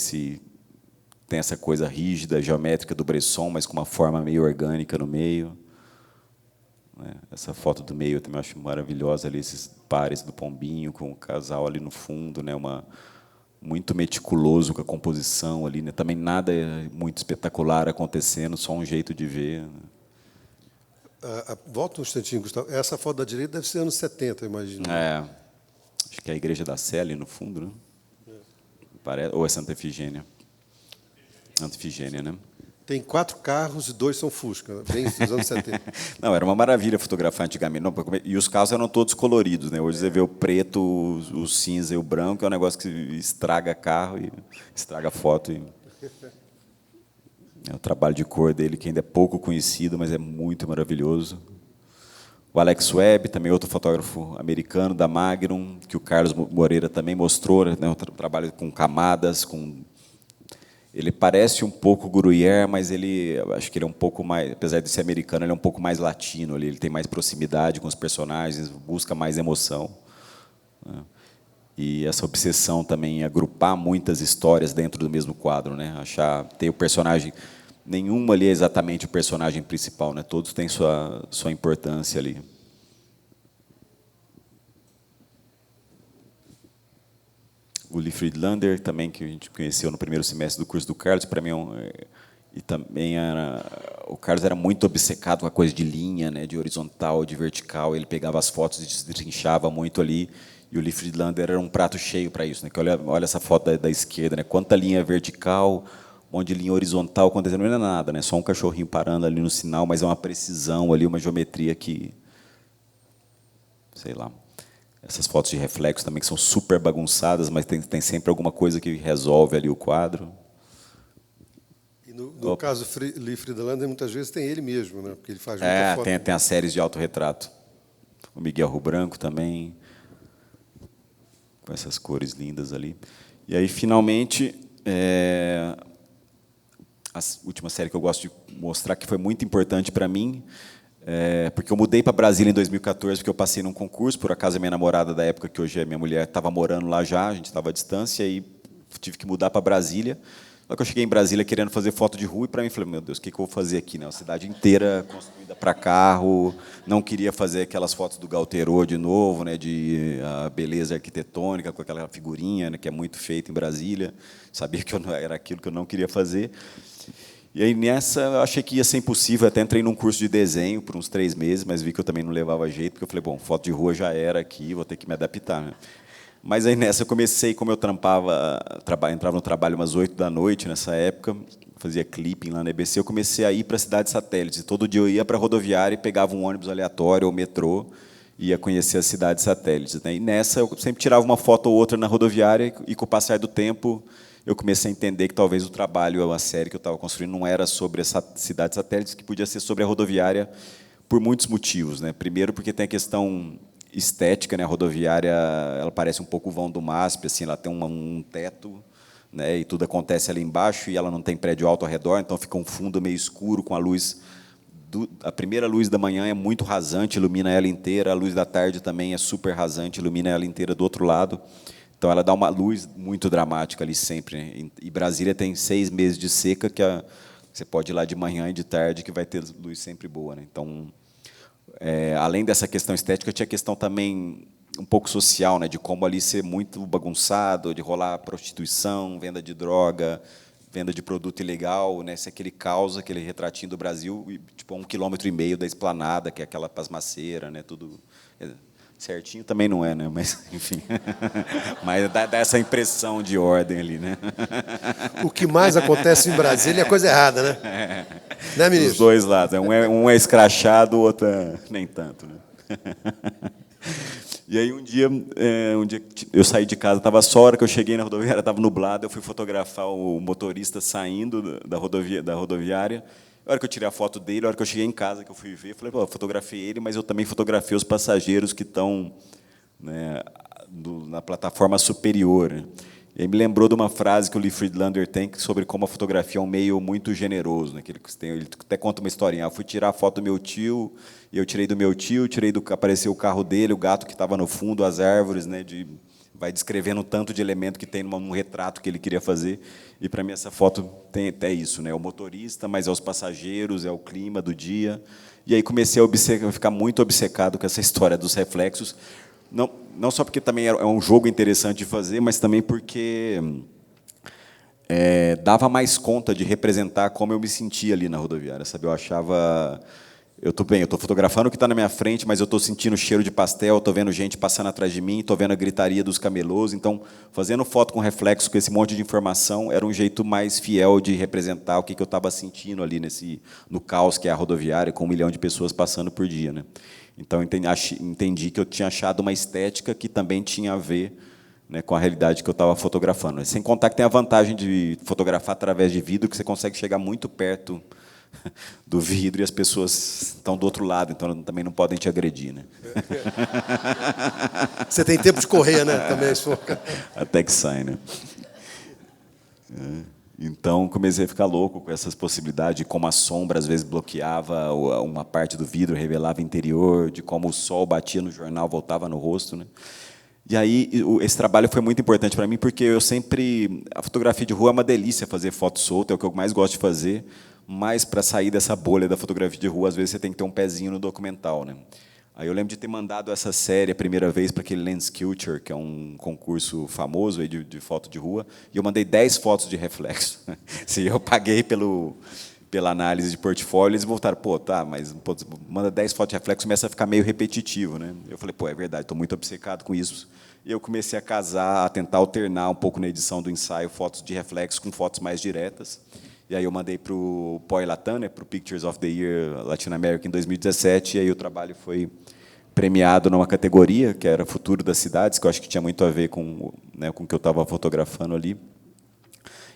tem essa coisa rígida, geométrica do Bresson, mas com uma forma meio orgânica no meio. Essa foto do meio eu também acho maravilhosa, ali, esses pares do Pombinho, com o casal ali no fundo, né, muito meticuloso com a composição ali, né, também nada muito espetacular acontecendo, só um jeito de ver, né. Volta um instantinho, Gustavo. Essa foto da direita deve ser anos 70, eu imagino. Acho que é a Igreja da Sé ali no fundo, né? Ou é Santa Efigênia? Santa Efigênia, né? Tem 4 carros e 2 são Fusca, bem dos anos 70. Não, era uma maravilha fotografar antigamente. Não, e os carros eram todos coloridos, né? Hoje você vê o preto, o cinza e o branco, é um negócio que estraga carro e estraga foto. É o trabalho de cor dele, que ainda é pouco conhecido, mas é muito maravilhoso. O Alex Webb, também outro fotógrafo americano da Magnum, que o Carlos Moreira também mostrou, né, um trabalho com camadas, ele parece um pouco Gruyère, mas acho que ele é um pouco mais, apesar de ser americano, ele é um pouco mais latino, ele tem mais proximidade com os personagens, busca mais emoção, né? E essa obsessão também em agrupar muitas histórias dentro do mesmo quadro, né? Ter o personagem, nenhum ali é exatamente o personagem principal, né? Todos têm sua importância ali. O Lee Friedlander, também, que a gente conheceu no primeiro semestre do curso do Carlos, para mim e também o Carlos era muito obcecado com a coisa de linha, né, de horizontal, de vertical. Ele pegava as fotos e destrinchava muito ali. E o Lee Friedlander era um prato cheio para isso, né? Que olha essa foto da esquerda, né? Quanta linha vertical, um monte de linha horizontal acontecendo, não é nada, né? Só um cachorrinho parando ali no sinal, mas é uma precisão ali, uma geometria que, sei lá. Essas fotos de reflexo também que são super bagunçadas, mas tem sempre alguma coisa que resolve ali o quadro. E no caso Lee Friedlander, muitas vezes tem ele mesmo, né? Porque ele faz muita foto. Tem as séries de autorretrato. O Miguel Rubranco também, com essas cores lindas ali. E aí, finalmente, a última série que eu gosto de mostrar, que foi muito importante para mim, Porque eu mudei para Brasília em 2014, porque eu passei num concurso, por acaso a minha namorada da época, que hoje é minha mulher, estava morando lá já, a gente estava à distância, e tive que mudar para Brasília. Só que eu cheguei em Brasília querendo fazer foto de rua, e para mim, falei, meu Deus, o que eu vou fazer aqui? Né? Uma cidade inteira construída para carro, não queria fazer aquelas fotos do Galterô de novo, né, de beleza arquitetônica, com aquela figurinha, né, que é muito feita em Brasília, sabia que era aquilo que eu não queria fazer. E aí, nessa, eu achei que ia ser impossível, até entrei num curso de desenho por uns 3 meses, mas vi que eu também não levava jeito, porque eu falei, bom, foto de rua já era aqui, vou ter que me adaptar. Né? Mas aí, nessa, eu comecei, como eu entrava no trabalho umas 8 da noite, nessa época, fazia clipping lá na EBC, eu comecei a ir para a cidade satélite. E todo dia eu ia para a rodoviária e pegava um ônibus aleatório ou metrô, e ia conhecer as cidades satélites. Né? E nessa, eu sempre tirava uma foto ou outra na rodoviária, e com o passar do tempo, eu comecei a entender que talvez o trabalho, a série que eu estava construindo, não era sobre essa cidade satélites, que podia ser sobre a rodoviária por muitos motivos. Né? Primeiro, porque tem a questão estética, né? A rodoviária, ela parece um pouco o vão do MASP, assim, ela tem um teto, né? E tudo acontece ali embaixo, e ela não tem prédio alto ao redor, então fica um fundo meio escuro com a luz. A primeira luz da manhã é muito rasante, ilumina ela inteira, a luz da tarde também é super rasante, ilumina ela inteira do outro lado. Então, ela dá uma luz muito dramática ali sempre. Né? E Brasília tem 6 meses de seca, que você pode ir lá de manhã e de tarde, que vai ter luz sempre boa. Né? Então, além dessa questão estética, tinha a questão também um pouco social, né? De como ali ser muito bagunçado, de rolar prostituição, venda de droga, venda de produto ilegal, né? Aquele caos, aquele retratinho do Brasil, tipo, a 1,5 km da Esplanada, que é aquela pasmaceira, né? Tudo... Certinho também não é, né? Mas, enfim. Mas dá essa impressão de ordem ali, né? O que mais acontece em Brasília é coisa errada, né? Né, ministro? Dos dois lados. Um é escrachado, o outro nem tanto. Né? E aí, um dia eu saí de casa, estava só, a hora que eu cheguei na rodoviária, estava nublado, eu fui fotografar o motorista saindo da rodoviária. A hora que eu tirei a foto dele, a hora que eu cheguei em casa, que eu fui ver, falei, pô, eu fotografei ele, mas eu também fotografei os passageiros que estão, né, na plataforma superior. Né? E aí me lembrou de uma frase que o Lee Friedlander tem sobre como a fotografia é um meio muito generoso. Né? Ele até conta uma historinha. Eu fui tirar a foto do meu tio, e eu tirei do meu tio, apareceu o carro dele, o gato que estava no fundo, as árvores, né, vai descrevendo o tanto de elemento que tem num retrato que ele queria fazer. E, para mim, essa foto tem até isso. Né? É o motorista, mas é os passageiros, é o clima do dia. E aí comecei a ficar muito obcecado com essa história dos reflexos. Não só porque também é um jogo interessante de fazer, mas também porque dava mais conta de representar como eu me sentia ali na rodoviária. Sabe? Eu achava... Eu estou fotografando o que está na minha frente, mas eu estou sentindo o cheiro de pastel, estou vendo gente passando atrás de mim, estou vendo a gritaria dos camelôs. Então, fazendo foto com reflexo, com esse monte de informação, era um jeito mais fiel de representar o que eu estava sentindo ali no caos que é a rodoviária, com 1 milhão de pessoas passando por dia. Né? Então, entendi que eu tinha achado uma estética que também tinha a ver, né, com a realidade que eu estava fotografando. Sem contar que tem a vantagem de fotografar através de vidro, que você consegue chegar muito perto do vidro e as pessoas estão do outro lado, então também não podem te agredir, né? Você tem tempo de correr, né? Também, se for. Até que sai, né? Então, comecei a ficar louco com essas possibilidades, de como a sombra, às vezes, bloqueava uma parte do vidro, revelava o interior, de como o sol batia no jornal, voltava no rosto, né? E aí, esse trabalho foi muito importante para mim, porque a fotografia de rua é uma delícia fazer foto solta, é o que eu mais gosto de fazer, mas, para sair dessa bolha da fotografia de rua, às vezes você tem que ter um pezinho no documental. Né? Aí eu lembro de ter mandado essa série a primeira vez para aquele Lens Culture, que é um concurso famoso aí de foto de rua, e eu mandei 10 fotos de reflexo. Eu paguei pela análise de portfólio, eles voltaram, pô, tá, mas manda 10 fotos de reflexo, começa a ficar meio repetitivo. Né? Eu falei, pô, é verdade, estou muito obcecado com isso. E eu comecei a tentar alternar um pouco na edição do ensaio fotos de reflexo com fotos mais diretas. E aí eu mandei para o POI Latam, né, para o Pictures of the Year Latin America em 2017, e aí o trabalho foi premiado numa categoria, que era Futuro das Cidades, que eu acho que tinha muito a ver com, né, com o que eu estava fotografando ali.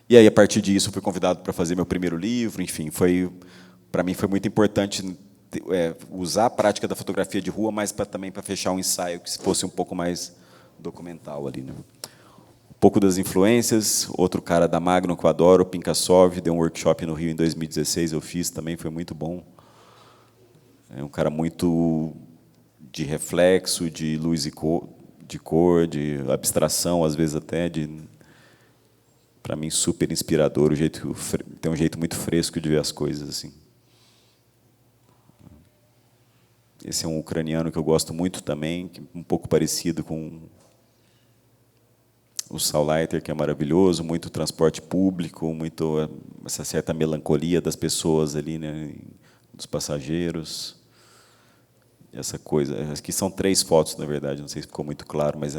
E aí, a partir disso, fui convidado para fazer meu primeiro livro, enfim, para mim foi muito importante usar a prática da fotografia de rua, mas também para fechar um ensaio que fosse um pouco mais documental ali. Né? Um pouco das influências, outro cara da Magnum que eu adoro, o Pinkassov, deu um workshop no Rio em 2016, eu fiz, também foi muito bom. É um cara muito de reflexo, de luz e cor, de abstração, às vezes até, para mim, super inspirador. Tem um jeito muito fresco de ver as coisas assim. Esse é um ucraniano que eu gosto muito também, um pouco parecido com o Sauleiter, que é maravilhoso, muito transporte público, muito essa certa melancolia das pessoas ali, né, dos passageiros. Essa coisa. Aqui são 3 fotos, na verdade, não sei se ficou muito claro, mas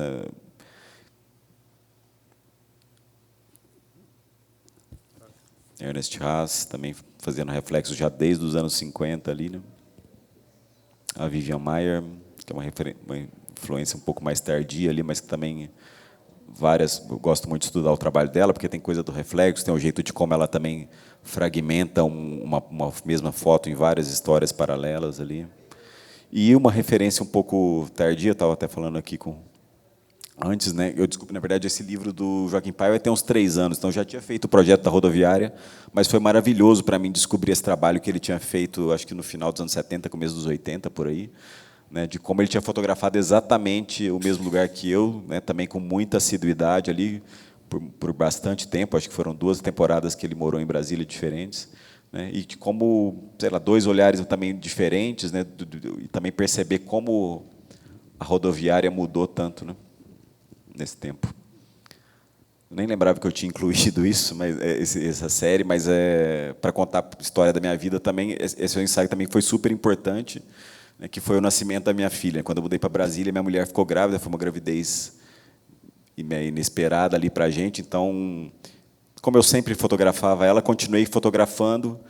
Ernest Haas, também fazendo reflexo já desde os anos 50 ali, né? A Vivian Maier, que é uma influência um pouco mais tardia ali, mas que também eu gosto muito de estudar o trabalho dela, porque tem coisa do reflexo, tem o jeito de como ela também fragmenta uma mesma foto em várias histórias paralelas ali. E uma referência um pouco tardia, eu estava até falando aqui antes, né? Eu desculpe, na verdade, esse livro do Joaquim Paiva tem uns 3 anos, então já tinha feito o projeto da rodoviária, mas foi maravilhoso para mim descobrir esse trabalho que ele tinha feito, acho que no final dos anos 70, começo dos 80, por aí, né, de como ele tinha fotografado exatamente o mesmo lugar que eu, né, também com muita assiduidade ali, por bastante tempo, acho que foram 2 temporadas que ele morou em Brasília diferentes, né, e de como, sei lá, 2 olhares também diferentes, né, e também perceber como a rodoviária mudou tanto, né, nesse tempo. Eu nem lembrava que eu tinha incluído isso, mas essa série, mas para contar a história da minha vida também, esse ensaio também foi super importante, né, que foi o nascimento da minha filha. Quando eu mudei para Brasília, minha mulher ficou grávida, foi uma gravidez inesperada ali para a gente, então, como eu sempre fotografava ela, continuei fotografando,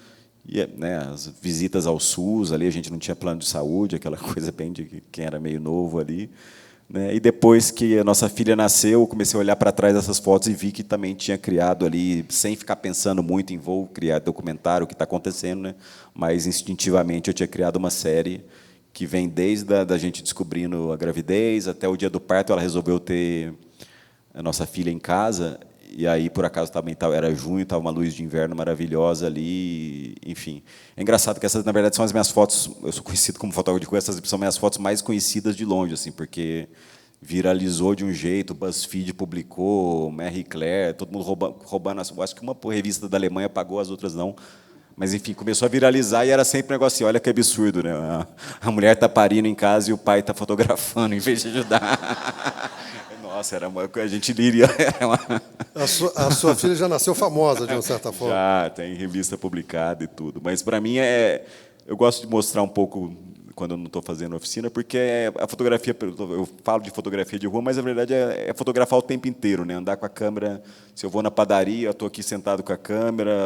e, né, as visitas ao SUS, ali a gente não tinha plano de saúde, aquela coisa bem de quem era meio novo ali, né, e depois que a nossa filha nasceu, eu comecei a olhar para trás dessas fotos e vi que também tinha criado ali, sem ficar pensando muito em vou criar documentário, o que está acontecendo, né, mas instintivamente eu tinha criado uma série que vem desde da gente descobrindo a gravidez até o dia do parto. Ela resolveu ter a nossa filha em casa, e aí, por acaso, também era junho, estava uma luz de inverno maravilhosa ali, enfim. É engraçado que essas, na verdade, são as minhas fotos, eu sou conhecido como fotógrafo de rua, essas são minhas fotos mais conhecidas de longe, assim, porque viralizou de um jeito, o BuzzFeed publicou, Marie Claire, todo mundo roubando, acho que uma revista da Alemanha pagou, as outras não. Mas, enfim, começou a viralizar e era sempre um negócio assim, olha que absurdo, né? A mulher está parindo em casa e o pai está fotografando em vez de ajudar. Nossa, a gente liria. A sua filha já nasceu famosa, de uma certa forma. Já, tem revista publicada e tudo. Mas, para mim, eu gosto de mostrar um pouco, quando eu não estou fazendo oficina, porque a fotografia, eu falo de fotografia de rua, mas, na verdade, é fotografar o tempo inteiro, né? Andar com a câmera, se eu vou na padaria, eu estou aqui sentado com a câmera.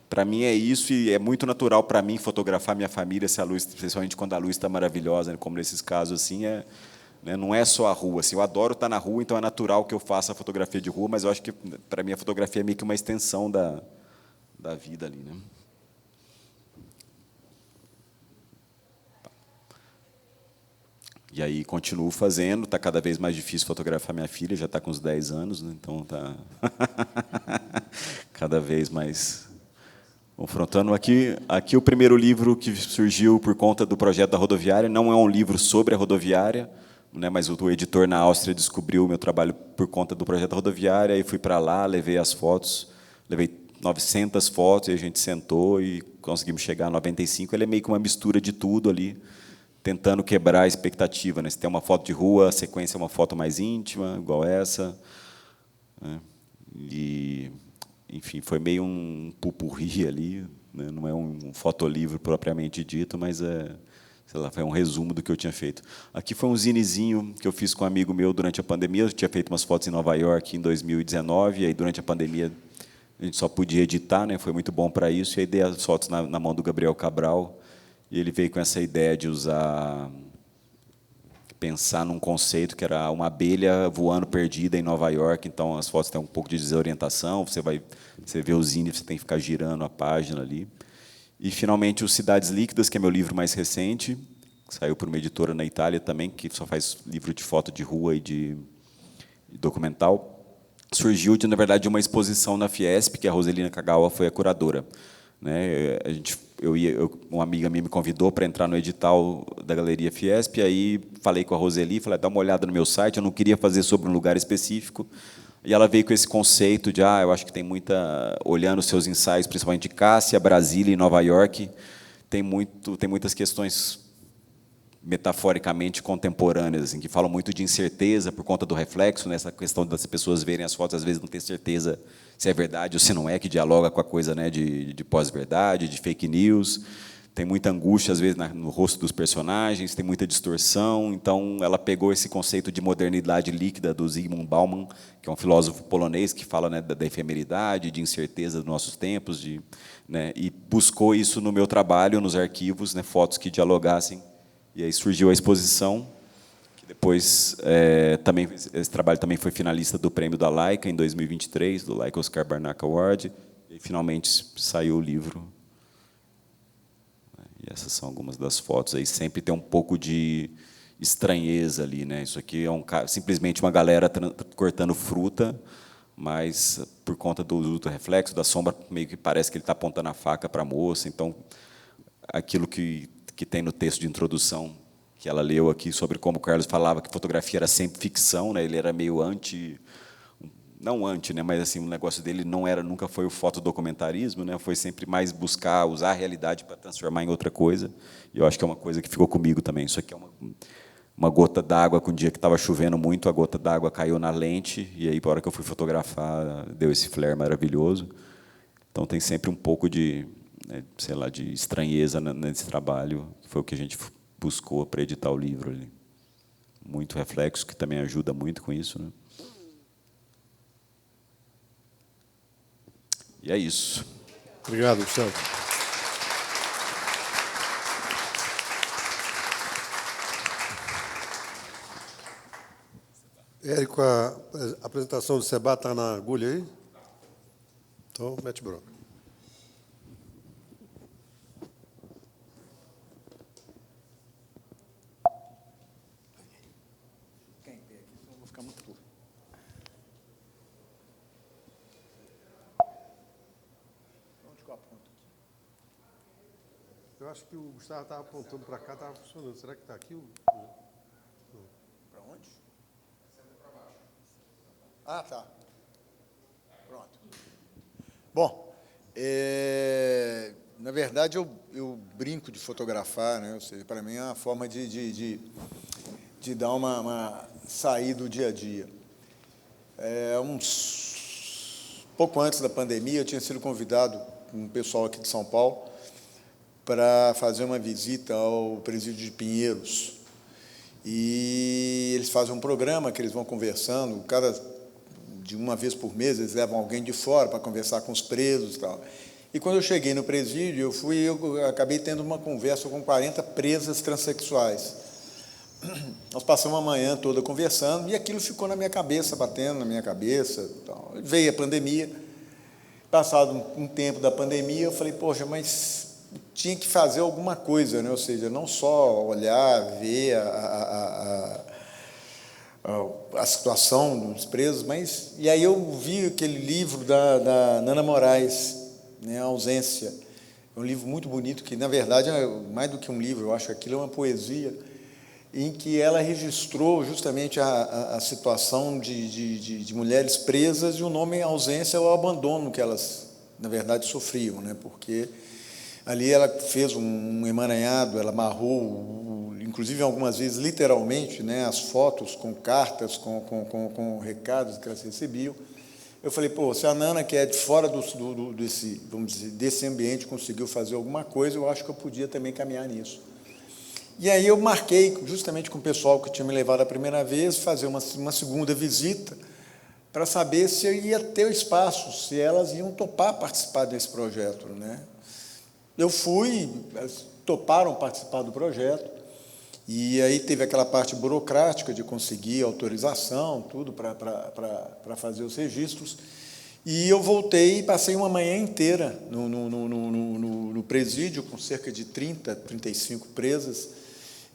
Para mim é isso, e é muito natural para mim fotografar minha família, se a luz, especialmente quando a luz está maravilhosa, né, como nesses casos assim, né, não é só a rua. Assim, eu adoro estar na rua, então é natural que eu faça a fotografia de rua, mas eu acho que para mim a fotografia é meio que uma extensão da vida ali, né? E aí continuo fazendo, está cada vez mais difícil fotografar minha filha, já está com uns 10 anos, né, então está cada vez mais confrontando. Aqui o primeiro livro que surgiu por conta do projeto da rodoviária, não é um livro sobre a rodoviária, né, mas o editor na Áustria descobriu o meu trabalho por conta do projeto da rodoviária, e fui para lá, levei as fotos, levei 900 fotos, e a gente sentou e conseguimos chegar a 95. Ele é meio que uma mistura de tudo ali, tentando quebrar a expectativa, né? Se tem uma foto de rua, a sequência é uma foto mais íntima, igual essa, né? E, enfim, foi meio um pupurri ali, né? Não é um fotolivro propriamente dito, mas sei lá, foi um resumo do que eu tinha feito. Aqui foi um zinezinho que eu fiz com um amigo meu durante a pandemia. Eu tinha feito umas fotos em Nova York em 2019, e aí, durante a pandemia, a gente só podia editar, né? Foi muito bom para isso, e aí dei as fotos na mão do Gabriel Cabral, e ele veio com essa ideia de pensar num conceito que era uma abelha voando perdida em Nova York. Então, as fotos têm um pouco de desorientação, você vê o zine, você tem que ficar girando a página ali. E, finalmente, o Cidades Líquidas, que é meu livro mais recente, que saiu por uma editora na Itália também, que só faz livro de foto de rua e de documental. Surgiu, na verdade, de uma exposição na Fiesp, que a Roselina Kagawa foi a curadora, né? A gente uma amiga minha me convidou para entrar no edital da Galeria Fiesp, e aí falei com a Roseli, falei, dá uma olhada no meu site, eu não queria fazer sobre um lugar específico, e ela veio com esse conceito de, eu acho que tem muita, olhando os seus ensaios, principalmente de Cássia, Brasília e Nova York, tem muitas questões metaforicamente contemporâneas, assim, que falam muito de incerteza por conta do reflexo, nessa questão das pessoas verem as fotos, às vezes não ter certeza se é verdade ou se não é, que dialoga com a coisa, né, de pós-verdade, de fake news. Tem muita angústia, às vezes, no rosto dos personagens, tem muita distorção. Então, ela pegou esse conceito de modernidade líquida do Zygmunt Bauman, que é um filósofo polonês que fala, né, da efemeridade, de incerteza dos nossos tempos, né, e buscou isso no meu trabalho, nos arquivos, né, fotos que dialogassem. E aí surgiu a exposição, que depois também esse trabalho também foi finalista do prêmio da Leica em 2023, do Leica Oscar Barnack Award, e finalmente saiu o livro. E essas são algumas das fotos. Aí sempre tem um pouco de estranheza ali, né? Isso aqui é simplesmente uma galera cortando fruta, mas por conta do reflexo da sombra, meio que parece que ele está apontando a faca para a moça. Então, aquilo que tem no texto de introdução que ela leu aqui sobre como o Carlos falava que fotografia era sempre ficção, né? Ele era meio não anti, né? Mas assim, o negócio dele nunca foi o fotodocumentarismo, né? Foi sempre mais usar a realidade para transformar em outra coisa. E eu acho que é uma coisa que ficou comigo também. Isso aqui é uma gota d'água, com um dia que estava chovendo muito, a gota d'água caiu na lente, e aí, na hora que eu fui fotografar, deu esse flare maravilhoso. Então, tem sempre um pouco de, né, sei lá, de estranheza nesse trabalho, que foi o que a gente buscou para editar o livro ali. Muito reflexo, que também ajuda muito com isso, né? E é isso. Obrigado, Gustavo. Érico, a apresentação do Seba está na agulha aí? Então, mete bronca. Vou ficar muito curto. Onde que eu aponto aqui? Eu acho que o Gustavo estava apontando para cá, estava funcionando. Será que está aqui? Para onde? Ah, tá. Pronto. Bom, na verdade, eu brinco de fotografar, né? Ou seja, para mim é uma forma de dar uma saída do dia a dia. Pouco antes da pandemia, eu tinha sido convidado com um pessoal aqui de São Paulo para fazer uma visita ao presídio de Pinheiros. E eles fazem um programa que eles vão conversando, de uma vez por mês, eles levam alguém de fora para conversar com os presos e tal. E quando eu cheguei no presídio, eu acabei tendo uma conversa com 40 presas transexuais. Nós passamos a manhã toda conversando, e aquilo ficou na minha cabeça, batendo na minha cabeça. Tal. Veio a pandemia. Passado um tempo da pandemia, eu falei, poxa, mas tinha que fazer alguma coisa, né? Ou seja, não só olhar, ver a situação dos presos, mas... E aí eu vi aquele livro da Nana Moraes, né, A Ausência. É um livro muito bonito, que, na verdade, é mais do que um livro, eu acho que aquilo é uma poesia, em que ela registrou justamente a situação de mulheres presas, e o nome ausência é o abandono que elas, na verdade, sofriam, né? Porque ali ela fez um emaranhado, ela amarrou, inclusive algumas vezes literalmente, né, as fotos com cartas, com recados que elas recebiam. Eu falei, pô, se a Nana, que é de fora desse, vamos dizer, desse ambiente, conseguiu fazer alguma coisa, eu acho que eu podia também caminhar nisso. E aí eu marquei, justamente com o pessoal que tinha me levado a primeira vez, fazer uma segunda visita, para saber se eu ia ter o espaço, se elas iam topar participar desse projeto, né? Eu fui, elas toparam participar do projeto, e aí teve aquela parte burocrática de conseguir autorização, tudo, para fazer os registros, e eu voltei e passei uma manhã inteira no presídio, com cerca de 35 presas,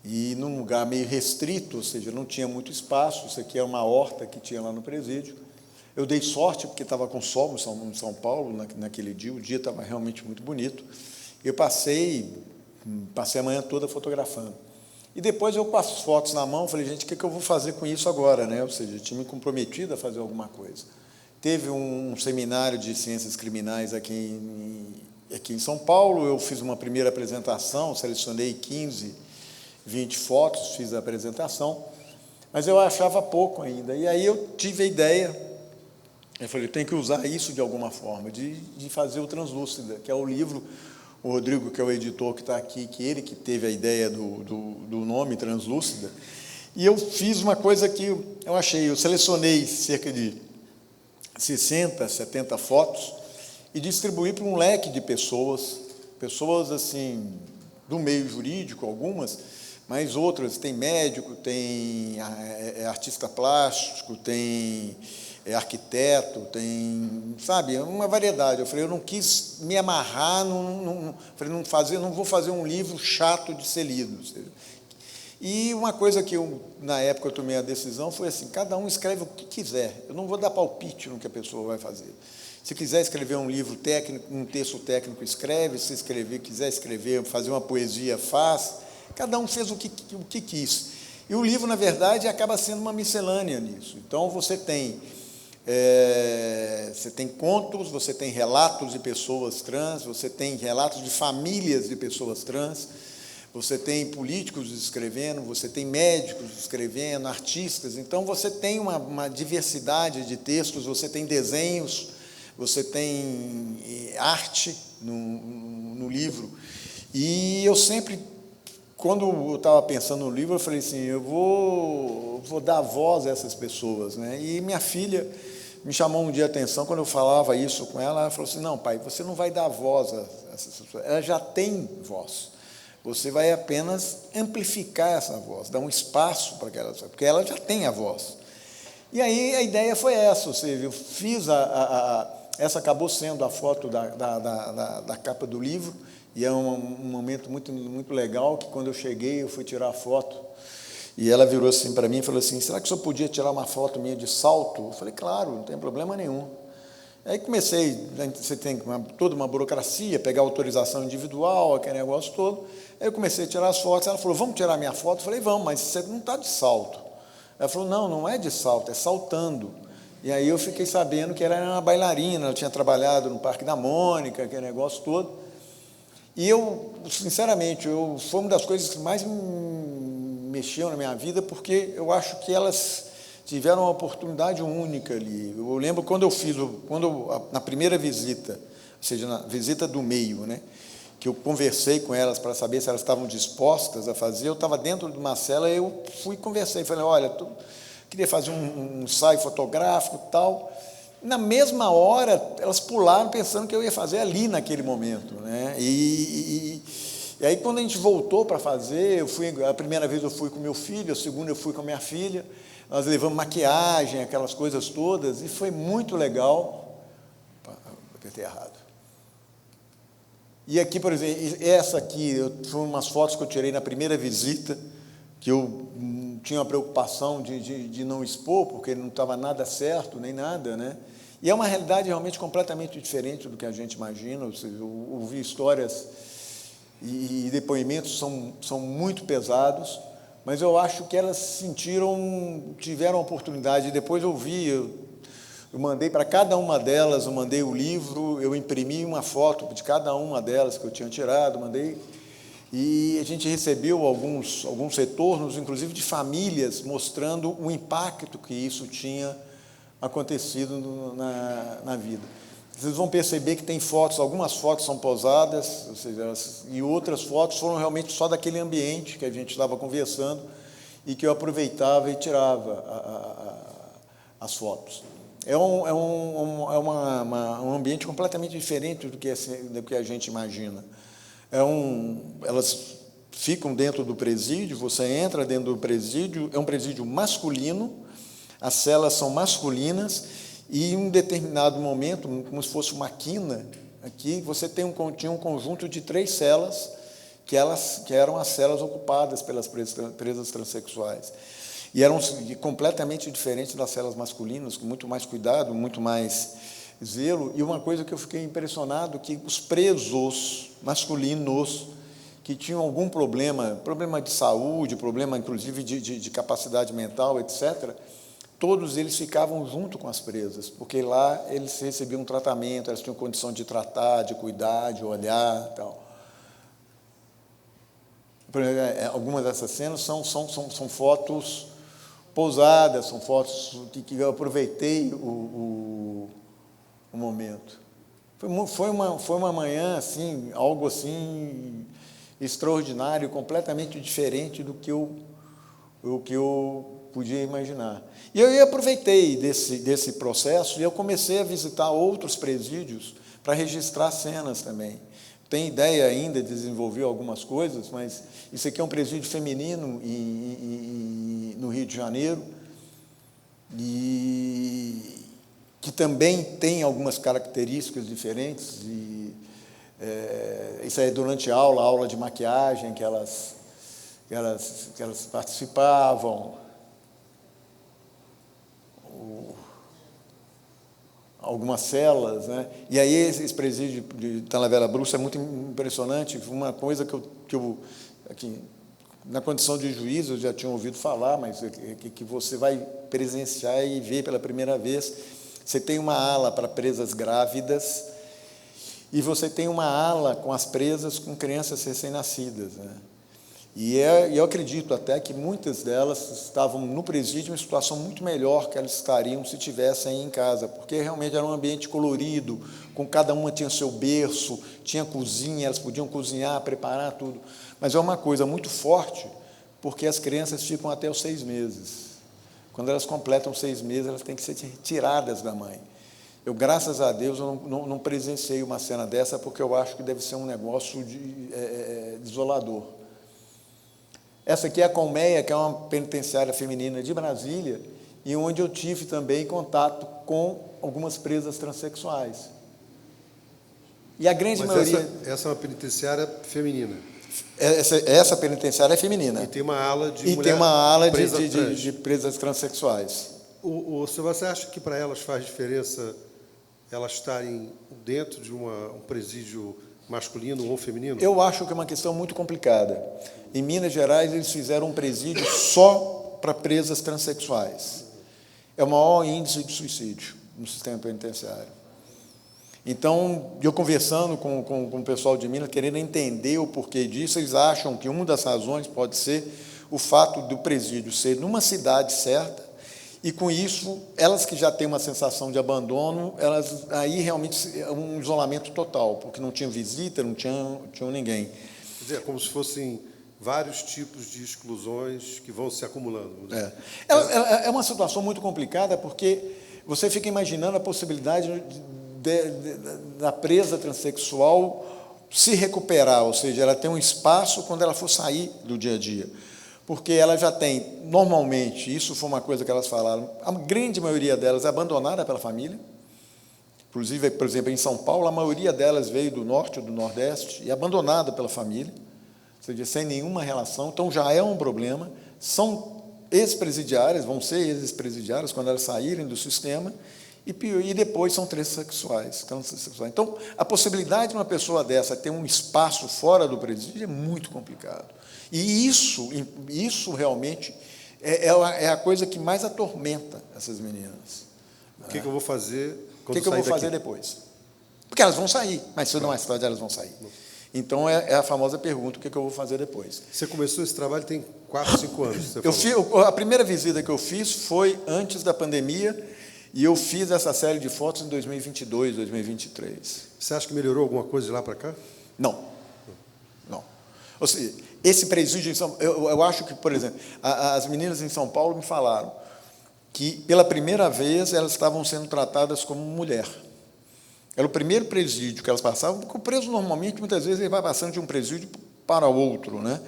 e num lugar meio restrito, ou seja, não tinha muito espaço. Isso aqui é uma horta que tinha lá no presídio. Eu dei sorte, porque estava com sol em São Paulo naquele dia, o dia estava realmente muito bonito. Eu passei a manhã toda fotografando. E depois eu com as fotos na mão, falei, gente, o que eu vou fazer com isso agora, né? Ou seja, eu tinha me comprometido a fazer alguma coisa. Teve um seminário de ciências criminais aqui em São Paulo, eu fiz uma primeira apresentação, selecionei 15, 20 fotos, fiz a apresentação, mas eu achava pouco ainda. E aí eu tive a ideia, eu falei, eu tenho que usar isso de alguma forma, de fazer o Translúcida, que é o livro. O Rodrigo, que é o editor que está aqui, que ele que teve a ideia do nome Translúcida, e eu fiz uma coisa que eu achei, eu selecionei cerca de 60, 70 fotos e distribuí para um leque de pessoas assim, do meio jurídico, algumas, mas outras, tem médico, tem artista plástico, tem arquiteto, tem, sabe, uma variedade. Eu falei, eu não quis me amarrar, falei, não vou fazer um livro chato de ser lido. E uma coisa que na época eu tomei a decisão foi assim, cada um escreve o que quiser, eu não vou dar palpite no que a pessoa vai fazer. Se quiser escrever um livro técnico, um texto técnico, escreve, se quiser escrever, fazer uma poesia, faz. Cada um fez o que quis. E o livro, na verdade, acaba sendo uma miscelânea nisso. Então, você tem contos, você tem relatos de pessoas trans, você tem relatos de famílias de pessoas trans, você tem políticos escrevendo, você tem médicos escrevendo, artistas. Então, você tem uma diversidade de textos, você tem desenhos, você tem arte no livro. E eu sempre, quando eu estava pensando no livro, eu falei assim, eu vou dar voz a essas pessoas, né? E minha filha me chamou um dia a atenção, quando eu falava isso com ela, ela falou assim, não, pai, você não vai dar voz a essas pessoas, ela já tem voz, você vai apenas amplificar essa voz, dar um espaço para aquela pessoa, porque ela já tem a voz. E aí a ideia foi essa, ou seja, eu fiz essa acabou sendo a foto da capa do livro, e é um momento muito, muito legal, que quando eu cheguei, eu fui tirar a foto, e ela virou assim para mim e falou assim, será que o senhor podia tirar uma foto minha de salto? Eu falei, claro, não tem problema nenhum. Aí comecei, você tem toda uma burocracia, pegar autorização individual, aquele negócio todo. Aí eu comecei a tirar as fotos, ela falou, vamos tirar minha foto? Eu falei, vamos, mas você não está de salto. Ela falou, não é de salto, é saltando. E aí eu fiquei sabendo que ela era uma bailarina, ela tinha trabalhado no Parque da Mônica, aquele negócio todo. E eu, sinceramente, foi uma das coisas que mais mexeu na minha vida, porque eu acho que elas tiveram uma oportunidade única ali. Eu lembro quando na primeira visita, ou seja, na visita do meio, né, que eu conversei com elas para saber se elas estavam dispostas a fazer, eu estava dentro de uma cela, eu fui e conversei, falei, olha, queria fazer um ensaio fotográfico e tal. Na mesma hora, elas pularam pensando que eu ia fazer ali naquele momento, né? E aí, quando a gente voltou para fazer, a primeira vez eu fui com meu filho, a segunda eu fui com a minha filha, nós levamos maquiagem, aquelas coisas todas, e foi muito legal. Apertei errado. E aqui, por exemplo, essa aqui, foram umas fotos que eu tirei na primeira visita, que eu tinha uma preocupação de não expor, porque não estava nada certo, nem nada, né? E é uma realidade realmente completamente diferente do que a gente imagina. Ou seja, eu ouvi histórias e depoimentos são muito pesados, mas eu acho que elas tiveram a oportunidade. Depois eu mandei para cada uma delas, eu mandei o livro, eu imprimi uma foto de cada uma delas que eu tinha tirado, mandei, e a gente recebeu alguns retornos, inclusive de famílias, mostrando o impacto que isso tinha acontecido na vida. Vocês vão perceber que tem fotos, algumas fotos são posadas, ou seja, e outras fotos foram realmente só daquele ambiente que a gente estava conversando e que eu aproveitava e tirava as fotos. É um ambiente completamente diferente do que a gente imagina. Elas ficam dentro do presídio, você entra dentro do presídio, é um presídio masculino, as celas são masculinas, e em um determinado momento, como se fosse uma quina, aqui você tinha um conjunto de 3 celas, que eram as celas ocupadas pelas presas transexuais. E eram completamente diferentes das celas masculinas, com muito mais cuidado, muito mais zelo. E uma coisa que eu fiquei impressionado, que os presos masculinos que tinham algum problema de saúde, problema inclusive de capacidade mental, etc., todos eles ficavam junto com as presas, porque lá eles recebiam tratamento, elas tinham condição de tratar, de cuidar, de olhar e tal. Algumas dessas cenas são fotos pousadas, são fotos que eu aproveitei o momento. Foi uma manhã, assim, algo assim extraordinário, completamente diferente do que eu podia imaginar. E eu aproveitei desse processo e eu comecei a visitar outros presídios para registrar cenas também. Tenho ideia ainda de desenvolver algumas coisas, mas isso aqui é um presídio feminino no Rio de Janeiro, e que também tem algumas características diferentes. Isso aí durante a aula de maquiagem que elas participavam. Algumas celas, né? E aí esse presídio de Talavera Bruxa é muito impressionante. Uma coisa que eu aqui, na condição de juiz, eu já tinha ouvido falar, mas que você vai presenciar e ver pela primeira vez. Você tem uma ala para presas grávidas e você tem uma ala com as presas com crianças recém-nascidas, né? E eu acredito até que muitas delas estavam no presídio em situação muito melhor que elas estariam se tivessem em casa, porque realmente era um ambiente colorido, com cada uma tinha seu berço, tinha cozinha, elas podiam cozinhar, preparar tudo. Mas é uma coisa muito forte, porque as crianças ficam até os 6 meses. Quando elas completam 6 meses, elas têm que ser tiradas da mãe. Eu, graças a Deus, não presenciei uma cena dessa, porque eu acho que deve ser um negócio desolador. Essa aqui é a Colmeia, que é uma penitenciária feminina de Brasília, e onde eu tive também contato com algumas presas transexuais. E a grande maioria... Essa é uma penitenciária feminina? Essa penitenciária é feminina. E tem uma ala de mulher, tem uma ala de presas transexuais. Você acha que para elas faz diferença elas estarem dentro de um presídio masculino ou feminino? Eu acho que é uma questão muito complicada. Em Minas Gerais, eles fizeram um presídio só para presas transexuais. É o maior índice de suicídio no sistema penitenciário. Então, eu conversando com o pessoal de Minas, querendo entender o porquê disso, eles acham que uma das razões pode ser o fato do presídio ser numa cidade certa, e com isso, elas que já têm uma sensação de abandono, elas aí realmente é um isolamento total, porque não tinha visita, não tinha ninguém. Quer dizer, é como se fossem vários tipos de exclusões que vão se acumulando. É uma situação muito complicada, porque você fica imaginando a possibilidade da presa transexual se recuperar, ou seja, ela tem um espaço quando ela for sair do dia a dia. Porque ela já tem, normalmente, isso foi uma coisa que elas falaram, a grande maioria delas é abandonada pela família. Inclusive, por exemplo, em São Paulo, a maioria delas veio do norte ou do nordeste e abandonada pela família, ou seja, sem nenhuma relação, então já é um problema. São ex-presidiárias, vão ser ex-presidiárias quando elas saírem do sistema, e depois são transexuais. Então, a possibilidade de uma pessoa dessa ter um espaço fora do presídio é muito complicado. E isso realmente é a coisa que mais atormenta essas meninas. O que eu vou fazer quando sair daqui? O que eu vou fazer depois? Porque elas vão sair, mas se não mais tarde elas vão sair. Então, é a famosa pergunta, o que eu vou fazer depois? Você começou esse trabalho tem 4, 5 anos. A primeira visita que eu fiz foi antes da pandemia, e eu fiz essa série de fotos em 2022, 2023. Você acha que melhorou alguma coisa de lá para cá? Não. Ou seja, esse presídio em São Paulo, eu acho que, por exemplo, as meninas em São Paulo me falaram que, pela primeira vez, elas estavam sendo tratadas como mulher. Era o primeiro presídio que elas passavam, porque o preso, normalmente, muitas vezes, ele vai passando de um presídio para outro, né?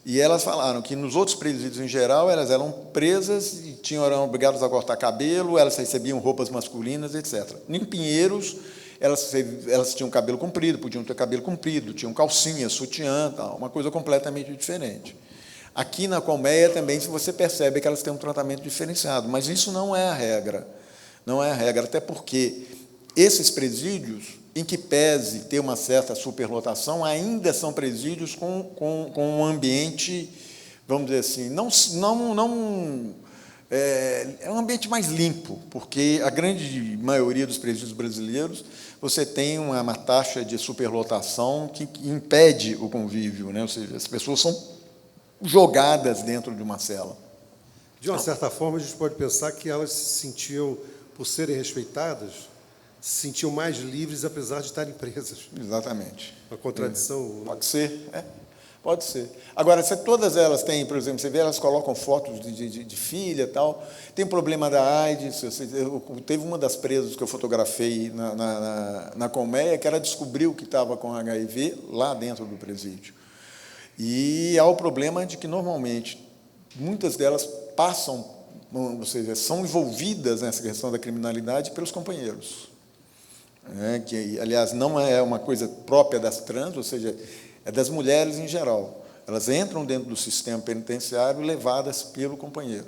E elas falaram que, nos outros presídios, em geral, elas eram presas e eram obrigadas a cortar cabelo, elas recebiam roupas masculinas, etc. Em Pinheiros, elas tinham cabelo comprido, podiam ter cabelo comprido, tinham calcinha, sutiã, tal, uma coisa completamente diferente. Aqui na Colmeia também você percebe que elas têm um tratamento diferenciado, mas isso não é a regra. Não é a regra, até porque esses presídios, em que pese ter uma certa superlotação, ainda são presídios com um ambiente, vamos dizer assim, é um ambiente mais limpo, porque a grande maioria dos presídios brasileiros, você tem uma taxa de superlotação que impede o convívio, né? Ou seja, as pessoas são jogadas dentro de uma cela. De uma certa forma, a gente pode pensar que elas se sentiam, por serem respeitadas, se sentiam mais livres, apesar de estarem presas. Exatamente. Uma contradição. Pode ser, pode ser. Agora, se todas elas têm, por exemplo, você vê, elas colocam fotos de filha e tal, tem o problema da AIDS, teve uma das presas que eu fotografei na colmeia, que ela descobriu que estava com HIV lá dentro do presídio. E há o problema de que, normalmente, muitas delas passam, ou seja, são envolvidas nessa questão da criminalidade pelos companheiros. Que, aliás, não é uma coisa própria das trans, ou seja, é das mulheres em geral. Elas entram dentro do sistema penitenciário levadas pelo companheiro.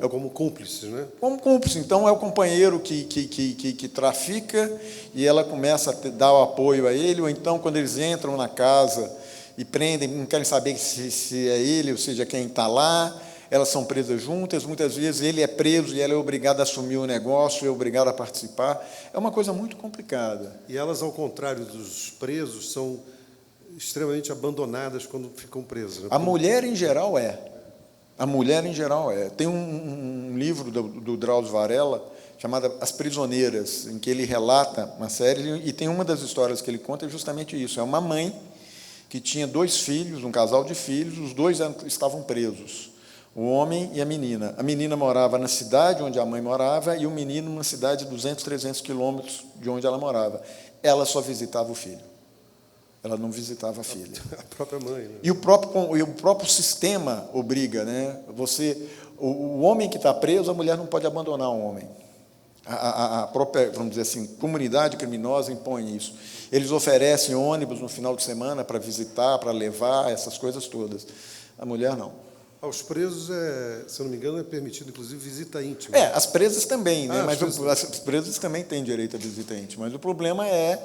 Como cúmplices, né? Como cúmplice. Então, é o companheiro que trafica e ela começa a dar o apoio a ele, ou então, quando eles entram na casa e prendem, não querem saber se é ele, ou seja, quem está lá, elas são presas juntas, muitas vezes ele é preso e ela é obrigada a assumir o negócio, é obrigada a participar. É uma coisa muito complicada. E elas, ao contrário dos presos, são extremamente abandonadas quando ficam presas. Né? A mulher, em geral, é. A mulher, em geral, é. Tem um livro do Drauzio Varela, chamado As Prisioneiras, em que ele relata uma série, e tem uma das histórias que ele conta é justamente isso. É uma mãe que tinha 2 filhos, um casal de filhos, os 2 estavam presos. O homem e a menina. A menina morava na cidade onde a mãe morava e o menino numa cidade de 200, 300 quilômetros de onde ela morava. Ela só visitava o filho. Ela não visitava a filha. A própria mãe. Né? E o próprio sistema obriga, né? O homem que está preso, a mulher não pode abandonar o homem. A própria, vamos dizer assim, comunidade criminosa impõe isso. Eles oferecem ônibus no final de semana para visitar, para levar, essas coisas todas. A mulher não. Aos presos, se eu não me engano, é permitido, inclusive, visita íntima. As presas também, né? Mas as presas também têm direito a visita íntima. Mas o problema é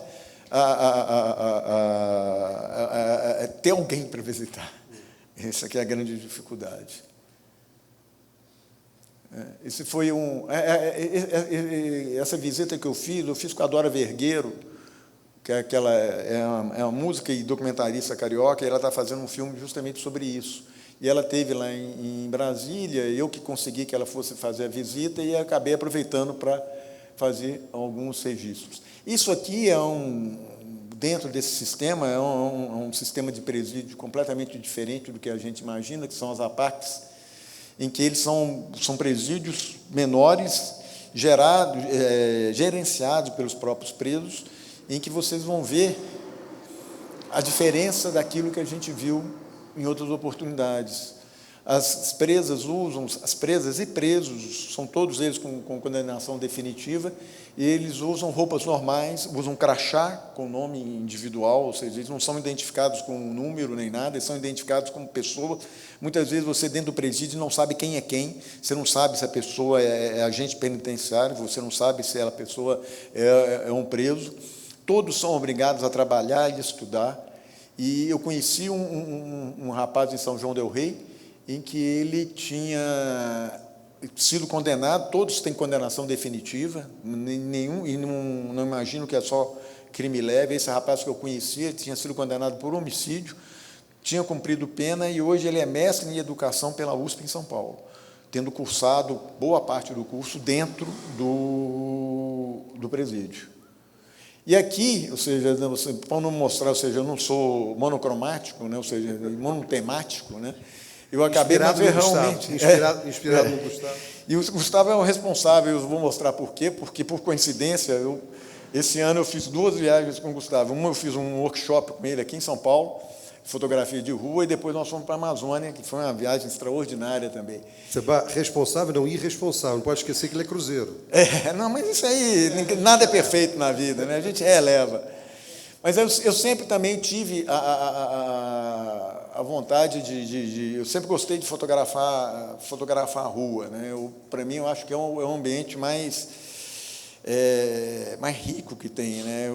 ter alguém para visitar. Essa que é a grande dificuldade. Esse foi essa visita que eu fiz com a Dora Vergueiro, que é uma música e documentarista carioca, e ela está fazendo um filme justamente sobre isso. E ela esteve lá em Brasília, eu que consegui que ela fosse fazer a visita e acabei aproveitando para fazer alguns registros. Isso aqui dentro desse sistema, é um sistema de presídio completamente diferente do que a gente imagina, que são as APACs, em que eles são presídios menores, gerenciados pelos próprios presos, em que vocês vão ver a diferença daquilo que a gente viu em outras oportunidades. As presas e presos, são todos eles com condenação definitiva, e eles usam roupas normais, usam crachá com nome individual, ou seja, eles não são identificados com um número nem nada, eles são identificados como pessoa. Muitas vezes você, dentro do presídio, não sabe quem é quem, você não sabe se a pessoa é agente penitenciário, você não sabe se a pessoa é um preso. Todos são obrigados a trabalhar e estudar. E eu conheci um rapaz em São João del Rei, em que ele tinha sido condenado, todos têm condenação definitiva, nenhum, e não imagino que é só crime leve. Esse rapaz que eu conhecia tinha sido condenado por homicídio, tinha cumprido pena e hoje ele é mestre em educação pela USP em São Paulo, tendo cursado boa parte do curso dentro do presídio. E aqui, ou seja, para não mostrar, ou seja, eu não sou monocromático, né, ou seja, monotemático, né, eu acabei realmente inspirado no Gustavo. E o Gustavo é o responsável, eu vou mostrar por quê, porque, por coincidência, esse ano eu fiz 2 viagens com o Gustavo. Uma eu fiz um workshop com ele aqui em São Paulo, fotografia de rua, e depois nós fomos para a Amazônia, que foi uma viagem extraordinária também. Você é responsável, não irresponsável, não pode esquecer que ele é cruzeiro. Não, mas isso aí, nada é perfeito na vida, né? A gente releva. Mas eu sempre também tive a vontade eu sempre gostei de fotografar a rua, né? Para mim, eu acho que é um ambiente mais mais rico que tem, né?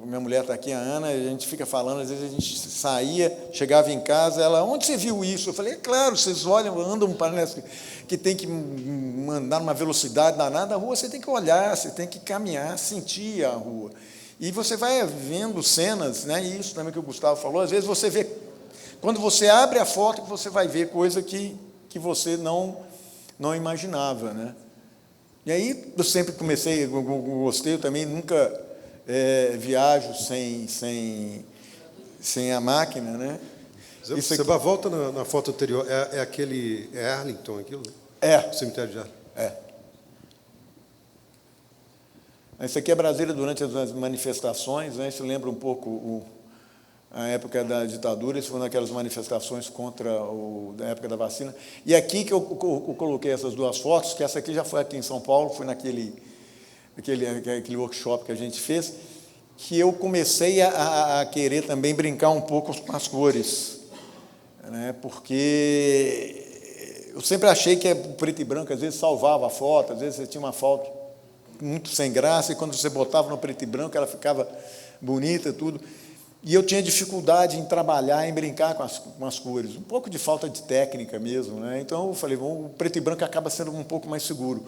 Minha mulher está aqui, a Ana, a gente fica falando, às vezes a gente saía, chegava em casa, ela, onde você viu isso? Eu falei, é claro, vocês olham, andam, parece que tem que mandar numa velocidade danada, a rua você tem que olhar, você tem que caminhar, sentir a rua. E você vai vendo cenas, né? E isso também que o Gustavo falou, às vezes você vê, quando você abre a foto, você vai ver coisa que você não imaginava, né? E aí eu sempre comecei, eu gostei, eu também nunca viajo sem a máquina, né? Você volta na foto anterior, é Arlington aquilo? É. O cemitério de Arlington. É. Isso aqui é Brasília durante as manifestações, né? Isso lembra um pouco a época da ditadura, isso foi naquelas manifestações contra da época da vacina. E aqui que eu coloquei essas duas fotos, que essa aqui já foi aqui em São Paulo, foi aquele workshop que a gente fez, que eu comecei a querer também brincar um pouco com as cores, né? Porque eu sempre achei que o preto e branco às vezes salvava a foto, às vezes você tinha uma foto muito sem graça, e quando você botava no preto e branco ela ficava bonita, tudo. E eu tinha dificuldade em trabalhar, em brincar com as cores, um pouco de falta de técnica mesmo, né? Então eu falei, o preto e branco acaba sendo um pouco mais seguro.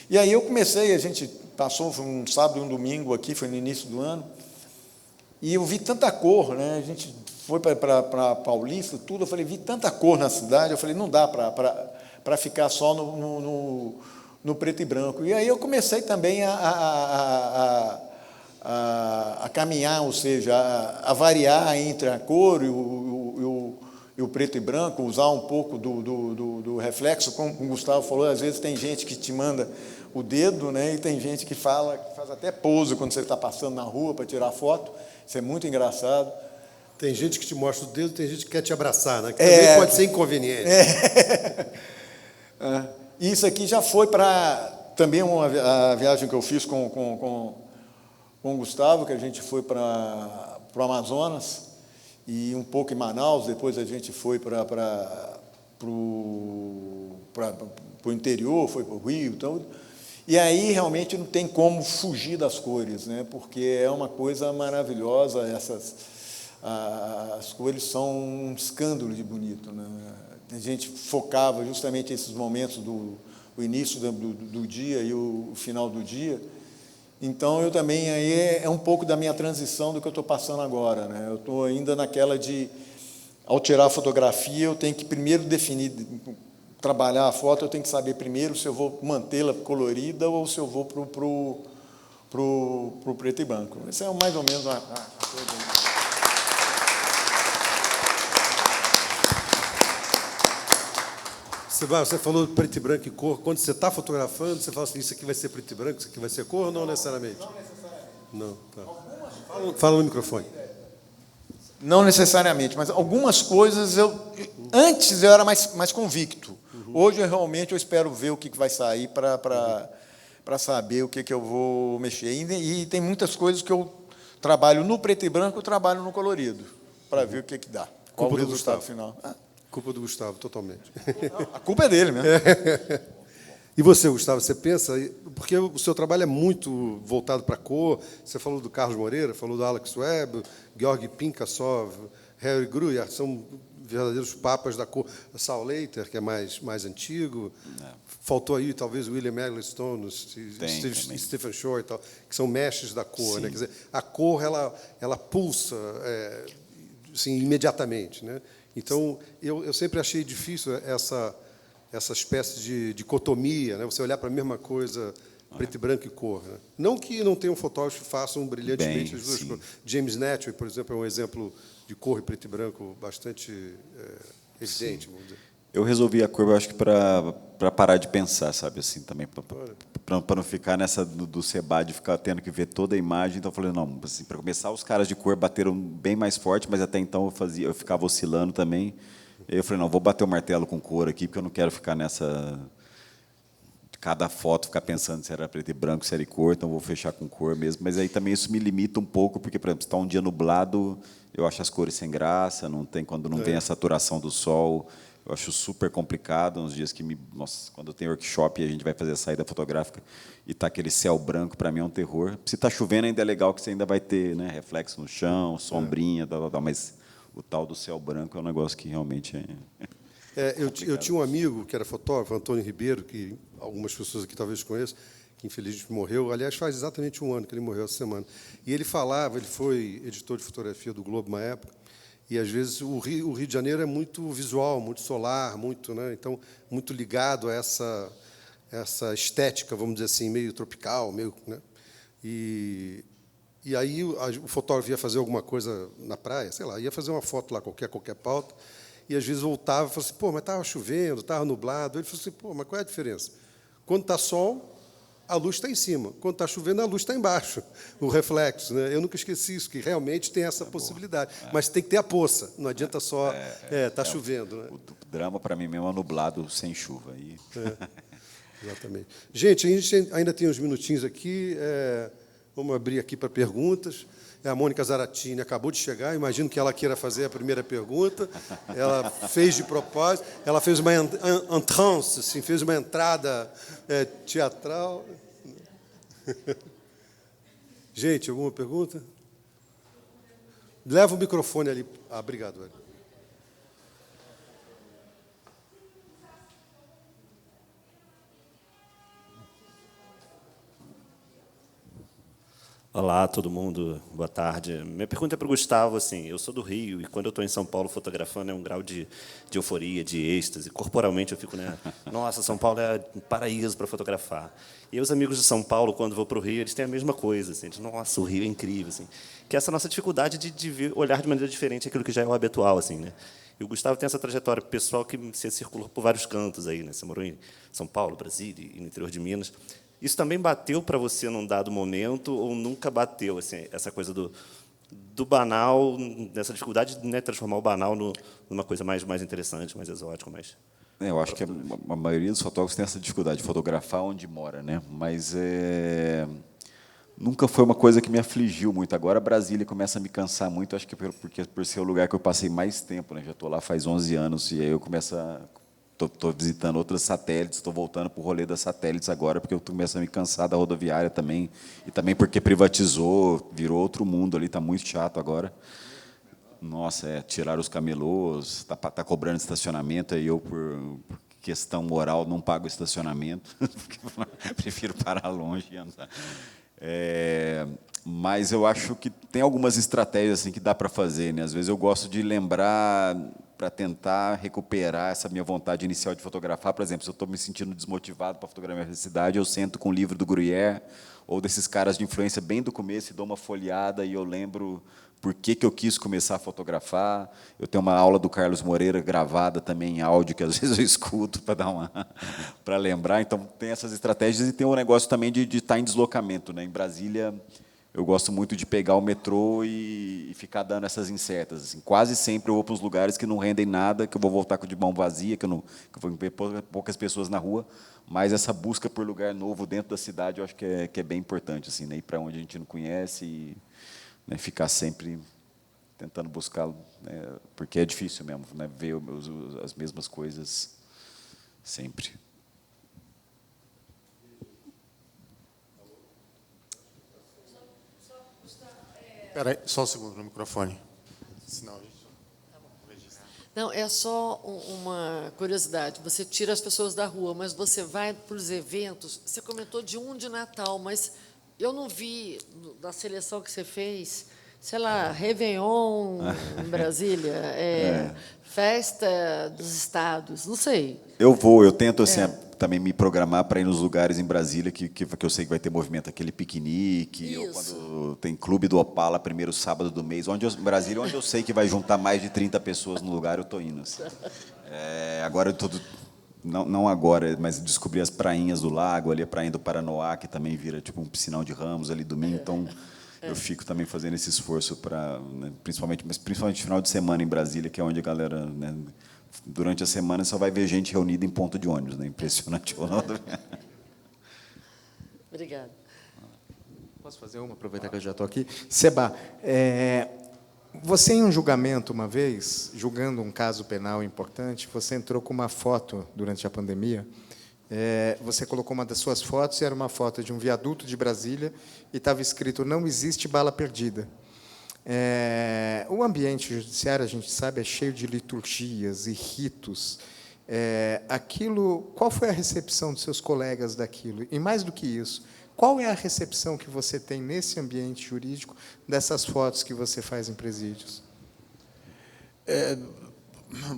E aí eu comecei, a gente passou um sábado e um domingo aqui, foi no início do ano, e eu vi tanta cor, né? A gente foi para Paulista, tudo, eu falei, vi tanta cor na cidade, eu falei, não dá para ficar só no preto e branco. E aí eu comecei também a caminhar, ou seja, a variar entre a cor e o preto e branco, usar um pouco do reflexo, como o Gustavo falou, às vezes tem gente que te manda o dedo, né, e tem gente que faz até pose quando você está passando na rua para tirar foto, isso é muito engraçado. Tem gente que te mostra o dedo, tem gente que quer te abraçar, né? Que também pode ser inconveniente. Isso aqui já foi também a viagem que eu fiz com o Gustavo, que a gente foi para o Amazonas, e um pouco em Manaus, depois a gente foi para o interior, foi para o Rio, então, e aí realmente não tem como fugir das cores, né? Porque é uma coisa maravilhosa, as cores são um escândalo de bonito, né? A gente focava justamente esses momentos o início do dia e o final do dia. Então, eu também, aí é um pouco da minha transição do que eu estou passando agora, né? Eu estou ainda naquela ao tirar a fotografia, eu tenho que primeiro definir, trabalhar a foto, eu tenho que saber primeiro se eu vou mantê-la colorida ou se eu vou pro preto e branco. Isso é mais ou menos a coisa. Você falou de preto e branco e cor. Quando você está fotografando, você fala assim, isso aqui vai ser preto e branco, isso aqui vai ser cor ou não necessariamente? Não necessariamente. Não, tá. Fala no microfone. Não necessariamente, mas algumas coisas antes eu era mais convicto. Hoje realmente eu espero ver o que vai sair para saber o que eu vou mexer. E tem muitas coisas que eu trabalho no preto e branco, eu trabalho no colorido, para ver o que dá. Qual o resultado final. Culpa do Gustavo, totalmente. A culpa é dele mesmo. E você, Gustavo, você pensa... Porque o seu trabalho é muito voltado para a cor. Você falou do Carlos Moreira, falou do Alex Webb, Georg Pinkasov, Harry Gruyer, são verdadeiros papas da cor. Saul Leiter, que é mais antigo. Faltou aí, talvez, William Eggleston, Stephen Shore, e tal, que são mestres da cor. Né? Quer dizer, a cor ela pulsa assim, imediatamente, né? Então, eu sempre achei difícil essa espécie de dicotomia, né? Você olhar para a mesma coisa, preto e branco e cor. Né? Não que não tenham fotógrafos que façam brilhantemente as duas cores. James Natchell, por exemplo, é um exemplo de cor e preto e branco bastante evidente, vamos dizer. Eu resolvi a cor, eu acho que para parar de pensar, sabe, assim, também, para não ficar nessa do Seba, de ficar tendo que ver toda a imagem. Então, eu falei, não, assim, para começar, os caras de cor bateram bem mais forte, mas até então eu ficava oscilando também. E aí eu falei, não, vou bater o martelo com cor aqui, porque eu não quero ficar nessa... Cada foto ficar pensando se era preto e branco, se era cor, então vou fechar com cor mesmo. Mas aí também isso me limita um pouco, porque, por exemplo, se está um dia nublado, eu acho as cores sem graça, não tem, quando não tem a saturação do sol... Eu acho super complicado, uns dias que nossa, quando eu tenho workshop e a gente vai fazer a saída fotográfica e tá aquele céu branco, para mim é um terror. Se está chovendo ainda é legal que você ainda vai ter, né, reflexo no chão, sombrinha, tal, mas o tal do céu branco é um negócio que realmente eu tinha um amigo que era fotógrafo, Antônio Ribeiro, que algumas pessoas aqui talvez conheçam, que infelizmente morreu. Aliás, faz exatamente um ano que ele morreu essa semana. E ele falava, ele foi editor de fotografia do Globo uma época, e às vezes o Rio de Janeiro é muito visual, muito solar, muito, né, então muito ligado a essa estética, vamos dizer assim, meio tropical, meio, né, e aí o fotógrafo ia fazer alguma coisa na praia, sei lá, ia fazer uma foto lá qualquer pauta, e às vezes voltava e falava assim, pô, mas estava chovendo, estava nublado. Ele falou assim, pô, mas qual é a diferença? Quando está sol, a luz está em cima. Quando está chovendo, a luz está embaixo, o reflexo. Né? Eu nunca esqueci isso, que realmente tem essa possibilidade. Mas tem que ter a poça, não adianta só estar chovendo. Né? o drama, para mim mesmo, é nublado sem chuva. Exatamente. Gente, a gente ainda tem uns minutinhos aqui. Vamos abrir aqui para perguntas. A Mônica Zaratini acabou de chegar, imagino que ela queira fazer a primeira pergunta. Ela fez de propósito, ela fez uma entrance, assim, fez uma entrada teatral. Gente, alguma pergunta? Leva o microfone ali. Obrigado, velho. Olá, todo mundo. Boa tarde. Minha pergunta é para o Gustavo. Assim, eu sou do Rio e quando eu estou em São Paulo fotografando é um grau de euforia, de êxtase. Corporalmente eu fico, né? Nossa, São Paulo é um paraíso para fotografar. E os amigos de São Paulo, quando vou para o Rio, eles têm a mesma coisa. Assim, eles, nossa, o Rio é incrível. Assim, que é essa nossa dificuldade de olhar de maneira diferente aquilo que já é o habitual, assim, né? E o Gustavo tem essa trajetória pessoal que se circulou por vários cantos aí, né? Você morou em São Paulo, Brasília e no interior de Minas. Isso também bateu para você num dado momento ou nunca bateu, assim, essa coisa do banal, dessa dificuldade de, né, transformar o banal numa coisa mais interessante, mais exótica, mais... Eu acho que a maioria dos fotógrafos tem essa dificuldade de fotografar onde mora, né? Mas nunca foi uma coisa que me afligiu muito. Agora Brasília começa a me cansar muito, acho que porque por ser o lugar que eu passei mais tempo, né? Já estou lá faz 11 anos e aí eu começo a... Estou visitando outras satélites, estou voltando para o rolê das satélites agora, porque eu começo a me cansar da rodoviária também, e também porque privatizou, virou outro mundo ali, está muito chato agora. Nossa, tiraram os camelôs, está cobrando estacionamento, e eu, por questão moral, não pago estacionamento, prefiro parar longe e andar. Mas eu acho que tem algumas estratégias assim, que dá para fazer. Né? Às vezes eu gosto de lembrar para tentar recuperar essa minha vontade inicial de fotografar. Por exemplo, se eu estou me sentindo desmotivado para fotografar a cidade, eu sento com um livro do Gruyère ou desses caras de influência bem do começo e dou uma folheada e eu lembro por que eu quis começar a fotografar. Eu tenho uma aula do Carlos Moreira gravada também em áudio, que às vezes eu escuto para lembrar. Então, tem essas estratégias e tem um negócio também de estar em deslocamento. Né? Em Brasília, eu gosto muito de pegar o metrô e ficar dando essas incertas. Assim. Quase sempre eu vou para os lugares que não rendem nada, que eu vou voltar de mão vazia, que eu vou ver poucas pessoas na rua, mas essa busca por lugar novo dentro da cidade eu acho que é bem importante, assim, né? Ir para onde a gente não conhece e, né, ficar sempre tentando buscar, né, porque é difícil mesmo, né, ver as mesmas coisas sempre. Espera aí, só um segundo no microfone. Senão a gente... Não, é só uma curiosidade. Você tira as pessoas da rua, mas você vai para os eventos. Você comentou de um de Natal, mas eu não vi da seleção que você fez, sei lá, Réveillon em Brasília, festa dos estados, não sei. Eu tento assim, também me programar para ir nos lugares em Brasília que eu sei que vai ter movimento, aquele piquenique, ou quando tem Clube do Opala, primeiro sábado do mês, Brasília, onde eu sei que vai juntar mais de 30 pessoas no lugar, eu estou indo. Assim. Agora eu estou... Não agora, mas descobri as prainhas do lago, ali a prainha do Paranoá, que também vira tipo um piscinão de ramos ali domingo, então eu fico também fazendo esse esforço para, né, principalmente final de semana em Brasília, que é onde a galera, né, durante a semana só vai ver gente reunida em ponto de ônibus, né? Impressionante. Obrigada. Posso fazer uma, aproveitar que eu já estou aqui? Seba, Você, em um julgamento, uma vez, julgando um caso penal importante, você entrou com uma foto durante a pandemia. Você colocou uma das suas fotos, e era uma foto de um viaduto de Brasília, e estava escrito: "Não existe bala perdida". O ambiente judiciário, a gente sabe, é cheio de liturgias e ritos. Qual foi a recepção dos seus colegas daquilo? E, mais do que isso, qual é a recepção que você tem nesse ambiente jurídico dessas fotos que você faz em presídios?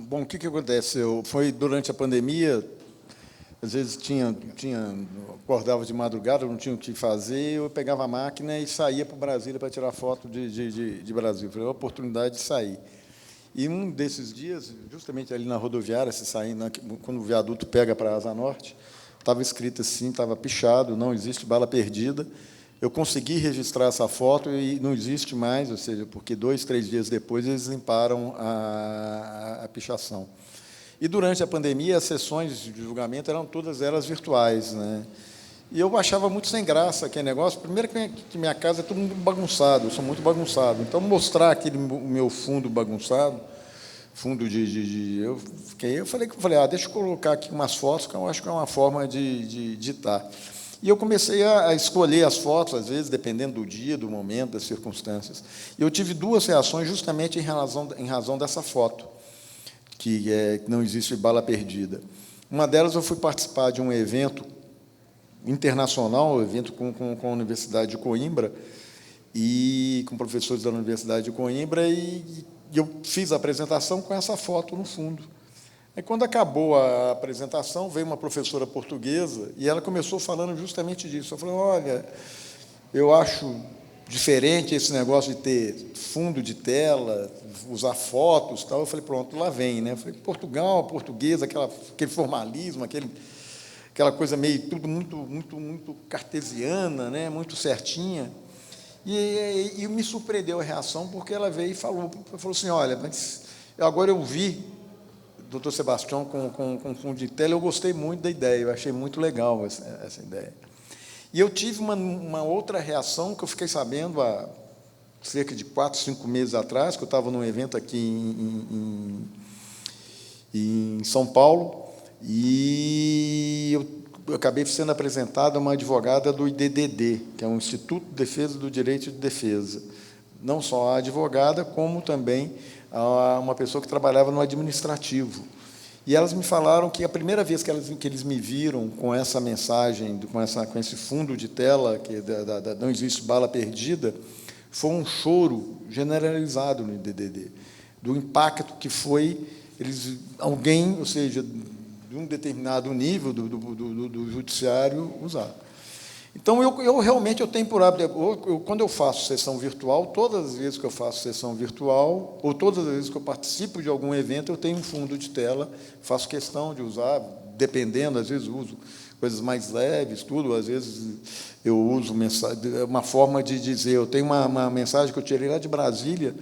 Bom, o que aconteceu? Foi durante a pandemia, às vezes acordava de madrugada, não tinha o que fazer, eu pegava a máquina e saía para Brasília para tirar foto de Brasil. Foi uma oportunidade de sair. E um desses dias, justamente ali na rodoviária, quando o viaduto pega para a Asa Norte, estava escrito assim, estava pichado: "Não existe bala perdida". Eu consegui registrar essa foto e não existe mais, ou seja, porque 2, 3 dias depois eles limparam a pichação. E durante a pandemia, as sessões de julgamento eram todas elas virtuais, né? E eu achava muito sem graça aquele negócio. Primeiro que minha casa é todo mundo bagunçado, eu sou muito bagunçado. Então, mostrar aquele meu fundo bagunçado, eu falei, deixa eu colocar aqui umas fotos, que eu acho que é uma forma de ditar. E eu comecei a escolher as fotos, às vezes, dependendo do dia, do momento, das circunstâncias. E eu tive 2 reações justamente em razão dessa foto, que não existe bala perdida. Uma delas, eu fui participar de um evento internacional, um evento com a Universidade de Coimbra, e com professores da Universidade de Coimbra, e eu fiz a apresentação com essa foto no fundo. Aí, quando acabou a apresentação, veio uma professora portuguesa, e ela começou falando justamente disso. Eu falei: olha, eu acho diferente esse negócio de ter fundo de tela, usar fotos, tal. Eu falei: pronto, lá vem, né? Eu falei: Portugal, português, aquele formalismo, aquela coisa meio tudo muito cartesiana, né? Muito certinha. E me surpreendeu a reação, porque ela veio e falou assim: olha, mas agora eu vi o doutor Sebastião com fundo de tela, eu gostei muito da ideia, eu achei muito legal essa ideia. E eu tive uma outra reação que eu fiquei sabendo há cerca de 4, 5 meses atrás, que eu estava num evento aqui em São Paulo, e eu acabei sendo apresentado a uma advogada do IDDD, que é um Instituto de Defesa do Direito de Defesa. Não só a advogada, como também uma pessoa que trabalhava no administrativo. E elas me falaram que a primeira vez que eles me viram com essa mensagem, com esse fundo de tela, que não existe bala perdida, foi um choro generalizado no IDDD, do impacto que foi alguém, ou seja, de um determinado nível do judiciário usar. Então, eu realmente tenho por hábito, quando eu faço sessão virtual, todas as vezes que eu faço sessão virtual, ou todas as vezes que eu participo de algum evento, eu tenho um fundo de tela, faço questão de usar, dependendo, às vezes uso coisas mais leves, tudo, às vezes eu uso uma forma de dizer, eu tenho uma mensagem que eu tirei lá de Brasília,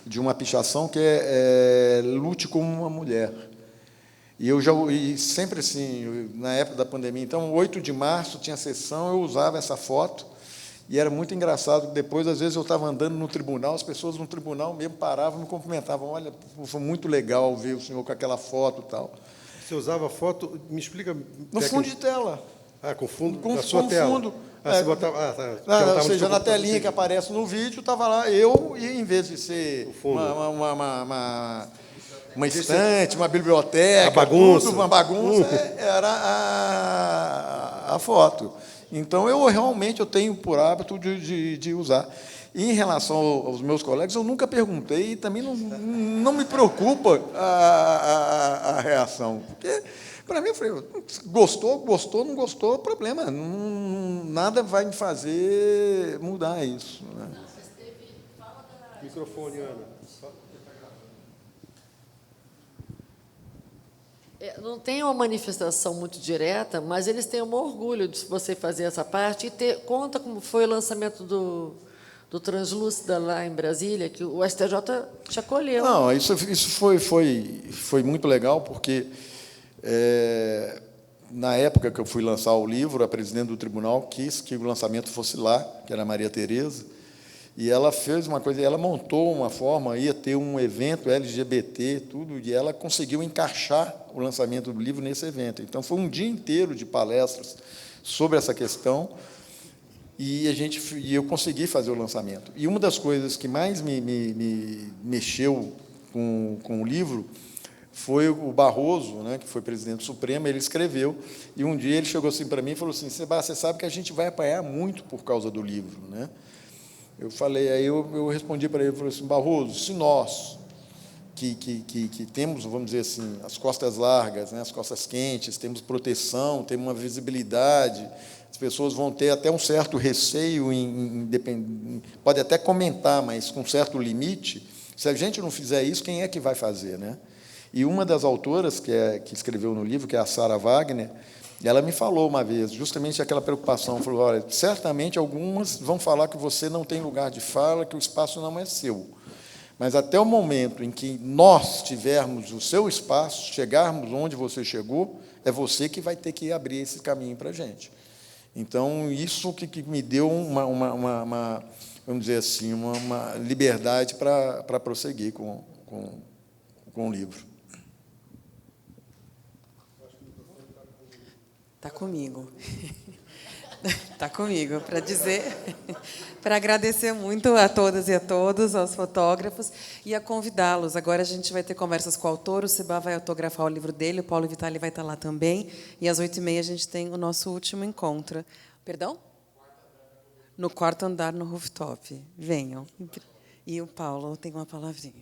de uma pichação que é lute como uma mulher. E sempre assim, na época da pandemia, então, 8 de março tinha sessão, eu usava essa foto, e era muito engraçado, que depois, às vezes, eu estava andando no tribunal, as pessoas no tribunal mesmo paravam e me cumprimentavam: olha, foi muito legal ver o senhor com aquela foto e tal. Você usava foto, me explica... No fundo de tela. Com fundo, na sua tela. Fundo. Você botava... tá. Ou seja, na telinha que aparece no vídeo, estava lá eu, e em vez de ser uma estante, uma biblioteca, uma bagunça, era a foto. Então, eu realmente tenho por hábito de usar. E, em relação aos meus colegas, eu nunca perguntei, e também não me preocupa a reação. Porque, para mim, eu falei: gostou, não gostou, problema. Nada vai me fazer mudar isso, né? Microfone, Ana. Não tem uma manifestação muito direta, mas eles têm um orgulho de você fazer essa parte e conta como foi o lançamento do Translúcida lá em Brasília, que o STJ te acolheu. Não, isso foi muito legal, porque na época que eu fui lançar o livro, a presidente do tribunal quis que o lançamento fosse lá, que era a Maria Tereza, E ela fez uma coisa, ela montou uma forma, ia ter um evento LGBT, tudo, e ela conseguiu encaixar o lançamento do livro nesse evento. Então, foi um dia inteiro de palestras sobre essa questão, e eu consegui fazer o lançamento. E uma das coisas que mais me mexeu com o livro foi o Barroso, né, que foi presidente do Supremo. Ele escreveu, e um dia ele chegou assim para mim e falou assim: Sebastião, você sabe que a gente vai apanhar muito por causa do livro, né? Eu falei, aí eu respondi para ele, falei assim: Barroso, se nós que temos, vamos dizer assim, as costas largas, né, as costas quentes, temos proteção, temos uma visibilidade, as pessoas vão ter até um certo receio, pode até comentar, mas com certo limite. Se a gente não fizer isso, quem é que vai fazer, né? E uma das autoras que escreveu no livro, que é a Sarah Wagner, ela me falou uma vez, justamente aquela preocupação, falou: olha, certamente algumas vão falar que você não tem lugar de fala, que o espaço não é seu. Mas até o momento em que nós tivermos o seu espaço, chegarmos onde você chegou, é você que vai ter que abrir esse caminho para a gente. Então, isso que me deu vamos dizer assim, uma liberdade para prosseguir com o livro. Está comigo. Está comigo, para agradecer muito a todas e a todos, aos fotógrafos, e a convidá-los. Agora a gente vai ter conversas com o autor, o Seba vai autografar o livro dele, o Paulo Vitali vai estar lá também, e às 8h30 a gente tem o nosso último encontro. Perdão? No quarto andar, no rooftop. Venham. E o Paulo tem uma palavrinha.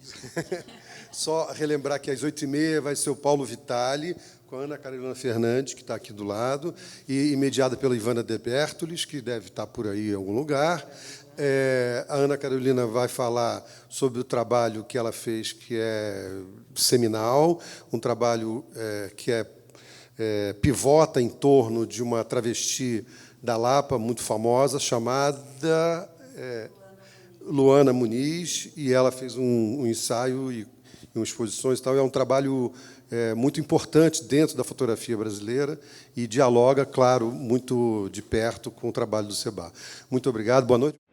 Só relembrar que às 8h30 vai ser o Paulo Vitali, com a Ana Carolina Fernandes, que está aqui do lado, e mediada pela Ivana De Bertolis, que deve estar por aí em algum lugar. A Ana Carolina vai falar sobre o trabalho que ela fez, que é seminal, um trabalho que pivota em torno de uma travesti da Lapa, muito famosa, chamada Luana Muniz, e ela fez um ensaio e exposições e tal. É um trabalho muito importante dentro da fotografia brasileira e dialoga, claro, muito de perto com o trabalho do Seba. Muito obrigado, boa noite.